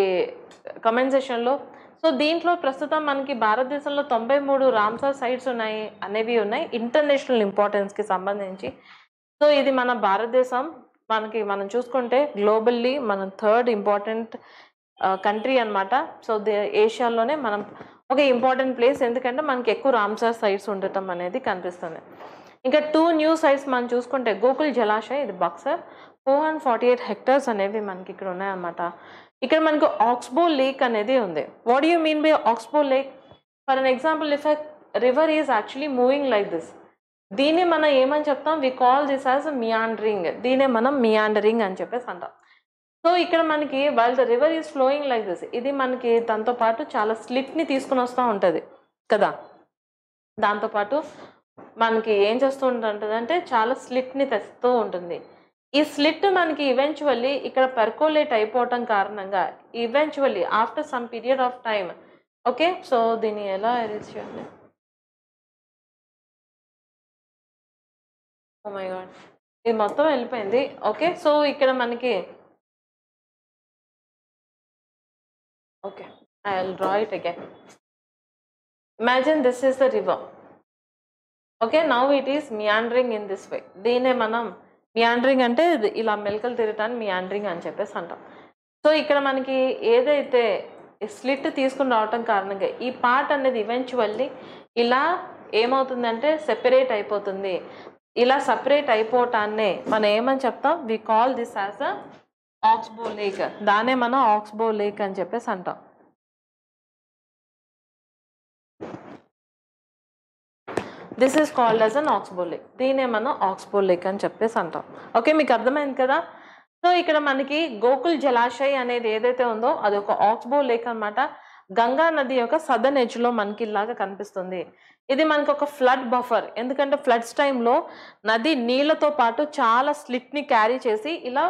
కమెంట్ సెషన్లో. సో దీంట్లో ప్రస్తుతం మనకి భారతదేశంలో 93 రామ్సర్ సైట్స్ ఉన్నాయి అనేవి ఉన్నాయి ఇంటర్నేషనల్ ఇంపార్టెన్స్కి సంబంధించి. సో ఇది మన భారతదేశం మనకి మనం చూసుకుంటే గ్లోబల్లీ మనం 3rd ఇంపార్టెంట్ కంట్రీ అనమాట. సో ఏషియాలోనే మనం ఒక ఇంపార్టెంట్ ప్లేస్, ఎందుకంటే మనకి ఎక్కువ రామ్సర్ సైట్స్ ఉండటం అనేది కనిపిస్తుంది. ఇంకా 2 న్యూ సైట్స్ మనం చూసుకుంటే గోకుల్ జలాశయ్ ఇది బక్సర్ 448 హెక్టార్స్ అనేవి మనకి ఇక్కడ ఉన్నాయన్నమాట. ఇక్కడ మనకు ఆక్స్బో లేక్ అనేది ఉంది. What you mean by oxbow lake? For an example, if a river is actually moving like this, దీన్ని మనం ఏమని చెప్తాం? We call this as meandering. దీనే మనం మియాండరింగ్ అని చెప్పేసి అంటాం. సో ఇక్కడ మనకి while the river is flowing like this, ఇది మనకి దాంతో పాటు చాలా స్లిట్ని తీసుకుని వస్తూ ఉంటుంది కదా. దాంతోపాటు మనకి ఏం చేస్తూ ఉంటుంది అంటే చాలా స్లిట్ని తెస్తూ ఉంటుంది. ఈ స్లిట్ మనకి ఈవెన్చువల్లీ ఇక్కడ పెర్కోలేట్ అయిపోవటం కారణంగా eventually after some period of time. Okay, so దీన్ని ఎలా అరేంజ్ చేయండి? ఓ మై గాడ్, ఇది మొత్తం వెళ్ళిపోయింది. ఓకే, సో ఇక్కడ మనకి okay, I'll draw it again. Imagine this is the river. Okay, now it is meandering in this way. దీనే మనం meandering అంటే ఇలా మెలకలు తిరగటాన్ని మియాండరింగ్ అని చెప్పేసి అంటాం. సో ఇక్కడ మనకి ఏదైతే స్లిట్ తీసుకుని రావటం కారణంగా ఈ పార్ట్ అనేది ఈవెన్చువల్లీ ఇలా ఏమవుతుందంటే సెపరేట్ అయిపోతుంది. ఇలా సపరేట్ అయిపోవటాన్నే మనం ఏమని చెప్తాం? We call this as a oxbow lake. దానే మనం ఆక్స్బో లేక్ అని చెప్పేసి అంటాం. This is called as an oxbow lake. దీనే మనం ఆక్స్బో లేక్ అని చెప్పేసి అంటాం. ఓకే, మీకు అర్థమైంది కదా. సో ఇక్కడ మనకి గోకుల్ జలాశయ్ అనేది ఏదైతే ఉందో అది ఒక ఆక్స్బో లేక్ అనమాట. గంగా నది యొక్క సదర్న్ ఎడ్జ్లో మనకి ఇలాగా కనిపిస్తుంది. ఇది మనకి ఒక ఫ్లడ్ బఫర్, ఎందుకంటే ఫ్లడ్స్ టైంలో నది నీళ్ళతో పాటు చాలా స్లిట్ని క్యారీ చేసి ఇలా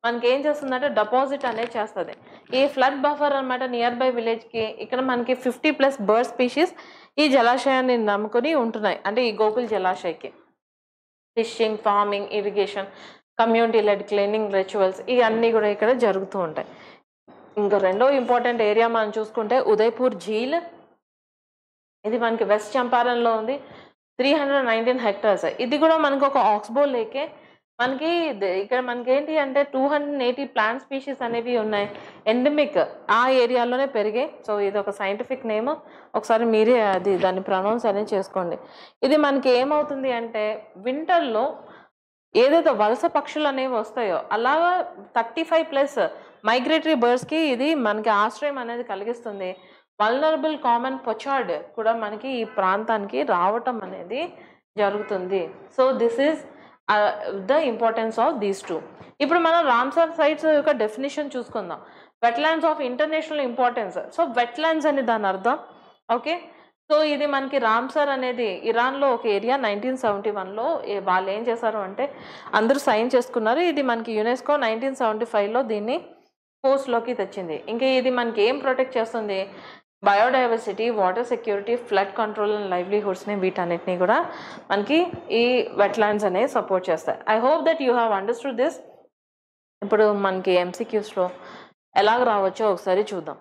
మనకి ఏం చేస్తుందంటే డిపాజిట్ అనేది చేస్తుంది. ఈ ఫ్లడ్ బఫర్ అనమాట నియర్ బై విలేజ్కి. ఇక్కడ మనకి 50+ బర్డ్ స్పీషీస్ ఈ జలాశయాన్ని నమ్ముకొని ఉంటున్నాయి, అంటే ఈ గోకుల్ జలాశయకి. Fishing, farming, irrigation, community led cleaning rituals ఇవన్నీ కూడా ఇక్కడ జరుగుతూ ఉంటాయి. ఇంకా రెండో ఇంపార్టెంట్ ఏరియా మనం చూసుకుంటే ఉదయపూర్ ఝీల్. ఇది మనకి వెస్ట్ చంపారణ్లో ఉంది. 319 హెక్టార్స్. ఇది కూడా మనకు ఒక ఆక్స్బో లేకే. మనకి ఇక్కడ మనకి ఏంటి అంటే 280 ప్లాంట్ స్పీషీస్ అనేవి ఉన్నాయి, ఎండమిక్ ఆ ఏరియాలోనే పెరిగాయి. సో ఇది ఒక సైంటిఫిక్ నేమ్, ఒకసారి మీరే దాన్ని ప్రొనౌన్స్ అనేది చేసుకోండి. ఇది మనకి ఏమవుతుంది అంటే వింటర్లో ఏదైతే వలస పక్షులు అనేవి వస్తాయో అలాగా 35+ మైగ్రేటరీ బర్డ్స్కి ఇది మనకి ఆశ్రయం అనేది కలిగిస్తుంది. వల్నరబుల్ కామన్ పొచార్డ్ కూడా మనకి ఈ ప్రాంతానికి రావటం అనేది జరుగుతుంది. So this is the importance of these two. ఇప్పుడు మనం రామ్సార్ సైట్స్ యొక్క డెఫినేషన్ చూసుకుందాం. Wetlands of international importance. So wetlands అని దాని అర్థం. ఓకే, సో ఇది మనకి రామ్సార్ అనేది ఇరాన్లో ఒక ఏరియా. 1971లో వాళ్ళు ఏం చేశారు అంటే అందరూ సైన్ చేసుకున్నారు. ఇది మనకి యునెస్కో 1975లో దీన్ని పోస్ట్లోకి తెచ్చింది. ఇంకా ఇది మనకి ఏం ప్రొటెక్ట్ చేస్తుంది? Biodiversity, water security, flood control and లైవ్లీహుడ్స్ని వీటన్నిటిని కూడా మనకి ఈ వెట్లాండ్స్ అనేవి సపోర్ట్ చేస్తాయి. I hope that you have understood this. ఇప్పుడు మనకి ఎంసీక్యూస్లో ఎలాగ రావచ్చో ఒకసారి చూద్దాం.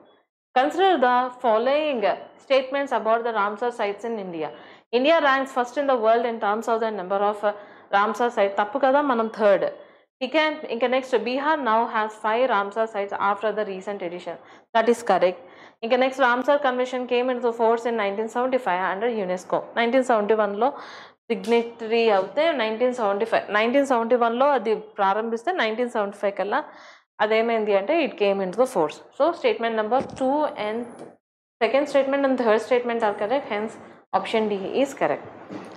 Consider the following statements about the Ramsar sites in India. India ranks first in the world in terms of the number of Ramsar site. తప్పు కదా, మనం థర్డ్. ఇంకా next Bihar now has 5 Ramsar sites after the recent edition. That is correct. ఇంకా next Ramsar convention came into force in 1975 under UNESCO. 1971లో signatory అవుతే 1971లో అది ప్రారంభిస్తే 1975 కల్లా అదేమైంది అంటే it came into the force. So statement number 2 and second statement and third statement are correct. Hence option D is correct.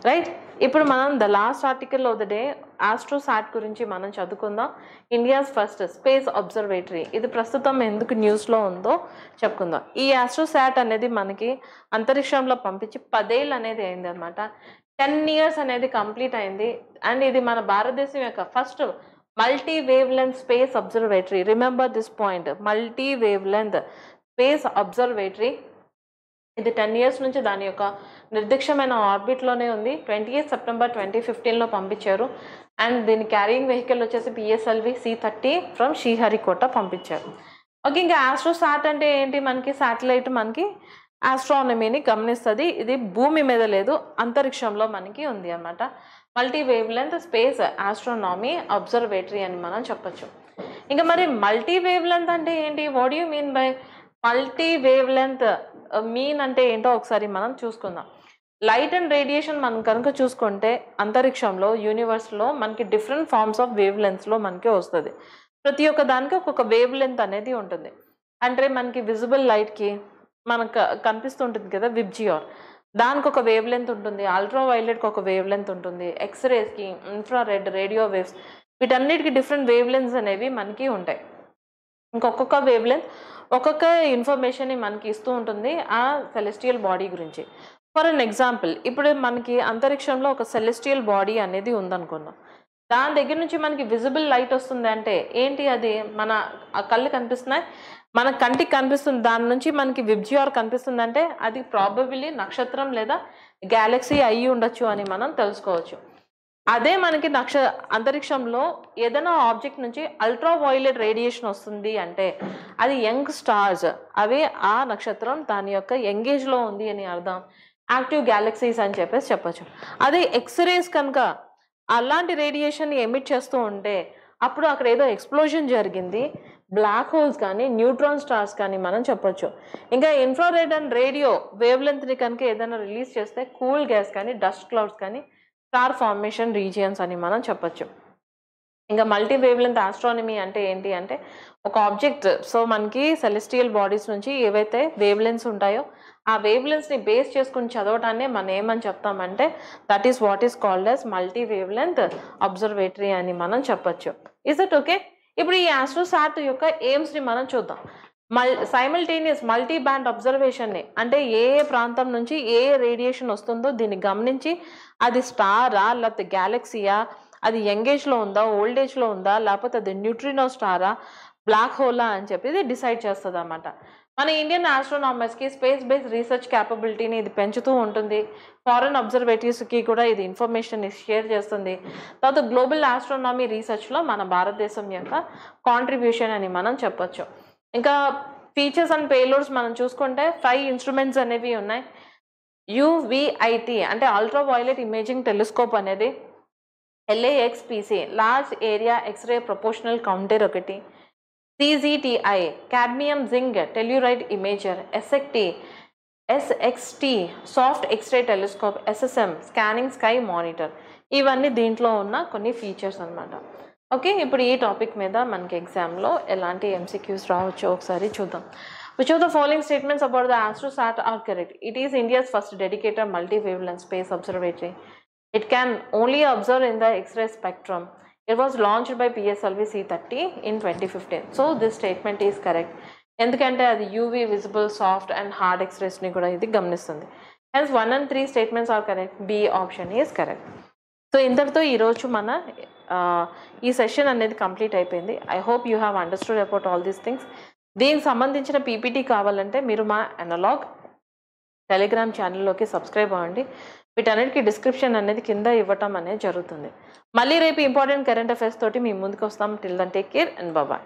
Right. ఇప్పుడు మనం the last article of the day Astrosat గురించి మనం చదువుకుందాం. India's first space observatory. ఇది ప్రస్తుతం ఎందుకు న్యూస్లో ఉందో చెప్పుకుందాం. ఈ ఆస్ట్రోసాట్ అనేది మనకి అంతరిక్షంలో పంపించి 10 ఏళ్ళు అనేది అయింది అనమాట. 10 years అనేది కంప్లీట్ అయింది. అండ్ ఇది మన భారతదేశం యొక్క first multi wave length space observatory. Remember this point, multi wave length space observatory. ఇది 10 years నుంచి దాని యొక్క నిర్దిష్టమైన ఆర్బిట్లోనే ఉంది. 28 September 2015లో పంపించారు. అండ్ దీని క్యారింగ్ వెహికల్ వచ్చేసి PSLV C-30 ఫ్రమ్ శ్రీహరికోట పంపించారు. ఓకే, ఇంకా ఆస్ట్రోసాట్ అంటే ఏంటి? మనకి శాటిలైట్ మనకి ఆస్ట్రానమీని గమనిస్తుంది. ఇది భూమి మీద లేదు, అంతరిక్షంలో మనకి ఉంది అన్నమాట. Multi wave length space astronomy observatory అని మనం చెప్పచ్చు. ఇంకా మరి మల్టీ వేవ్ లెంత్ అంటే ఏంటి? What you mean by multi wave length? Mean అంటే ఏంటో ఒకసారి మనం చూసుకుందాం. లైట్ అండ్ రేడియేషన్ మనం కనుక చూసుకుంటే అంతరిక్షంలో యూనివర్స్లో మనకి డిఫరెంట్ ఫార్మ్స్ ఆఫ్ వేవ్ లెంత్స్లో మనకి వస్తుంది. ప్రతి ఒక్క దానికి ఒక్కొక్క వేవ్ లెంత్ అనేది ఉంటుంది. అంటే మనకి విజిబుల్ లైట్కి మనకు కనిపిస్తుంటుంది కదా విబ్జిఆర్, దానికి ఒక వేవ్ లెంత్ ఉంటుంది. అల్ట్రా వైలెట్కి ఒక వేవ్ లెంత్ ఉంటుంది. ఎక్స్రేస్కి, ఇన్ఫ్రారెడ్, రేడియో వేవ్స్, వీటన్నిటికి డిఫరెంట్ వేవ్ లెంత్స్ అనేవి మనకి ఉంటాయి. ఇంకొక వేవ్ లెంత్ ఒక్కొక్క ఇన్ఫర్మేషన్ని మనకి ఇస్తూ ఉంటుంది ఆ సెలెస్టియల్ బాడీ గురించి. ఫర్ అన్ ఎగ్జాంపుల్, ఇప్పుడు మనకి అంతరిక్షంలో ఒక సెలెస్టియల్ బాడీ అనేది ఉందనుకున్నాం. దాని దగ్గర నుంచి మనకి విజిబుల్ లైట్ వస్తుంది అంటే ఏంటి? అది మన కళ్ళు కనిపిస్తున్నాయి, మన కంటికి కనిపిస్తుంది. దాని నుంచి మనకి విబ్జిఆర్ కనిపిస్తుంది అంటే అది ప్రాబబిలీ నక్షత్రం లేదా గ్యాలక్సీ అయ్యి ఉండొచ్చు అని మనం తెలుసుకోవచ్చు. అదే మనకి అంతరిక్షంలో ఏదైనా ఆబ్జెక్ట్ నుంచి అల్ట్రా వైలెట్ రేడియేషన్ వస్తుంది అంటే అది యంగ్ స్టార్స్, అవి ఆ నక్షత్రం దాని యొక్క యంగేజ్లో ఉంది అని అర్థం. యాక్టివ్ గ్యాలక్సీస్ అని చెప్పేసి చెప్పచ్చు. అదే ఎక్స్రేస్ కనుక అలాంటి రేడియేషన్ ఎమిట్ చేస్తూ ఉంటే అప్పుడు అక్కడ ఏదో ఎక్స్ప్లోజన్ జరిగింది, బ్లాక్ హోల్స్ కానీ న్యూట్రాన్ స్టార్స్ కానీ మనం చెప్పొచ్చు. ఇంకా ఇన్ఫ్రారెడ్ అండ్ రేడియో వేవ్ లెంత్ని కనుక ఏదైనా రిలీజ్ చేస్తే కూల్ గ్యాస్ కానీ డస్ట్ క్లౌడ్స్ కానీ స్టార్ ఫార్మేషన్ రీజియన్స్ అని మనం చెప్పొచ్చు. ఇంకా మల్టీ వేవ్ లెంత్ ఆస్ట్రానమీ అంటే ఏంటి అంటే ఒక ఆబ్జెక్ట్, సో మనకి సెలెస్టియల్ బాడీస్ నుంచి ఏవైతే వేవ్ లెంత్స్ ఉంటాయో ఆ వేవ్ లెంత్స్ని బేస్ చేసుకుని చదవటాన్ని మనం ఏమని చెప్తామంటే that is what is called as multi wavelength observatory అని మనం చెప్పొచ్చు. Is it okay? ఇప్పుడు ఈ ఆస్ట్రోసాట్ యొక్క ఎయిమ్స్ని మనం చూద్దాం. సైమల్టేనియస్ మల్టీ బ్యాండ్ అబ్జర్వేషన్ని అంటే ఏ ప్రాంతం నుంచి ఏ రేడియేషన్ వస్తుందో దీన్ని గమనించి అది స్టారా లేకపోతే గ్యాలక్సీయా, అది యంగేజ్లో ఉందా, ఓల్డేజ్లో ఉందా, లేకపోతే అది న్యూట్రినో స్టారా, బ్లాక్ హోలా అని చెప్పి ఇది డిసైడ్ చేస్తుంది అన్నమాట. మన ఇండియన్ ఆస్ట్రోనామర్స్కి స్పేస్ బేస్డ్ రీసెర్చ్ క్యాపబిలిటీని ఇది పెంచుతూ ఉంటుంది. ఫారెన్ అబ్జర్వేటరీస్కి కూడా ఇది ఇన్ఫర్మేషన్ షేర్ చేస్తుంది. తర్వాత గ్లోబల్ ఆస్ట్రోనామీ రీసెర్చ్లో మన భారతదేశం యొక్క కాంట్రిబ్యూషన్ అని మనం చెప్పొచ్చు. ఇంకా ఫీచర్స్ అండ్ పేలోడ్స్ మనం చూసుకుంటే 5 ఇన్స్ట్రుమెంట్స్ అనేవి ఉన్నాయి. UVIT అంటే అల్ట్రా వైలెట్ ఇమేజింగ్ టెలిస్కోప్ అనేది, LAXPC large area X-ray proportional counter ఒకటి, CZTI cadmium zinc telluride imager, SXT soft X-ray telescope, SSM scanning sky monitor. ఇవన్నీ దీంట్లో ఉన్న కొన్ని ఫీచర్స్ అన్నమాట. ఓకే, ఇప్పుడు ఈ టాపిక్ మీద మనకి ఎగ్జామ్లో ఎలాంటి MCQs రావచ్చో ఒకసారి చూద్దాం. Which of the following statements about the AstroSat are correct? It is India's first dedicated multi-wavelength space observatory. It can only observe in the X-ray spectrum. It was launched by PSLV C30 in 2015. So this statement is correct. ఎందుకంటే అది UV visible soft and hard ఎక్స్రేస్ని కూడా ఇది గమనిస్తుంది. Hence 1 and 3 statements are correct. B option is correct. So ఇంతటితో ఈరోజు మన ఈ సెషన్ అనేది కంప్లీట్ అయిపోయింది. I hope you have understood about all these things. దీనికి సంబంధించిన పీపీటీ కావాలంటే మీరు మా అనలాగ్ టెలిగ్రామ్ ఛానల్లోకి సబ్స్క్రైబ్ అవ్వండి. వీటన్నిటికీ డిస్క్రిప్షన్ అనేది కింద ఇవ్వటం అనేది జరుగుతుంది. మళ్ళీ రేపు ఇంపార్టెంట్ కరెంట్ అఫైర్స్ తోటి మీ ముందుకు వస్తాం. Till then take care and bye.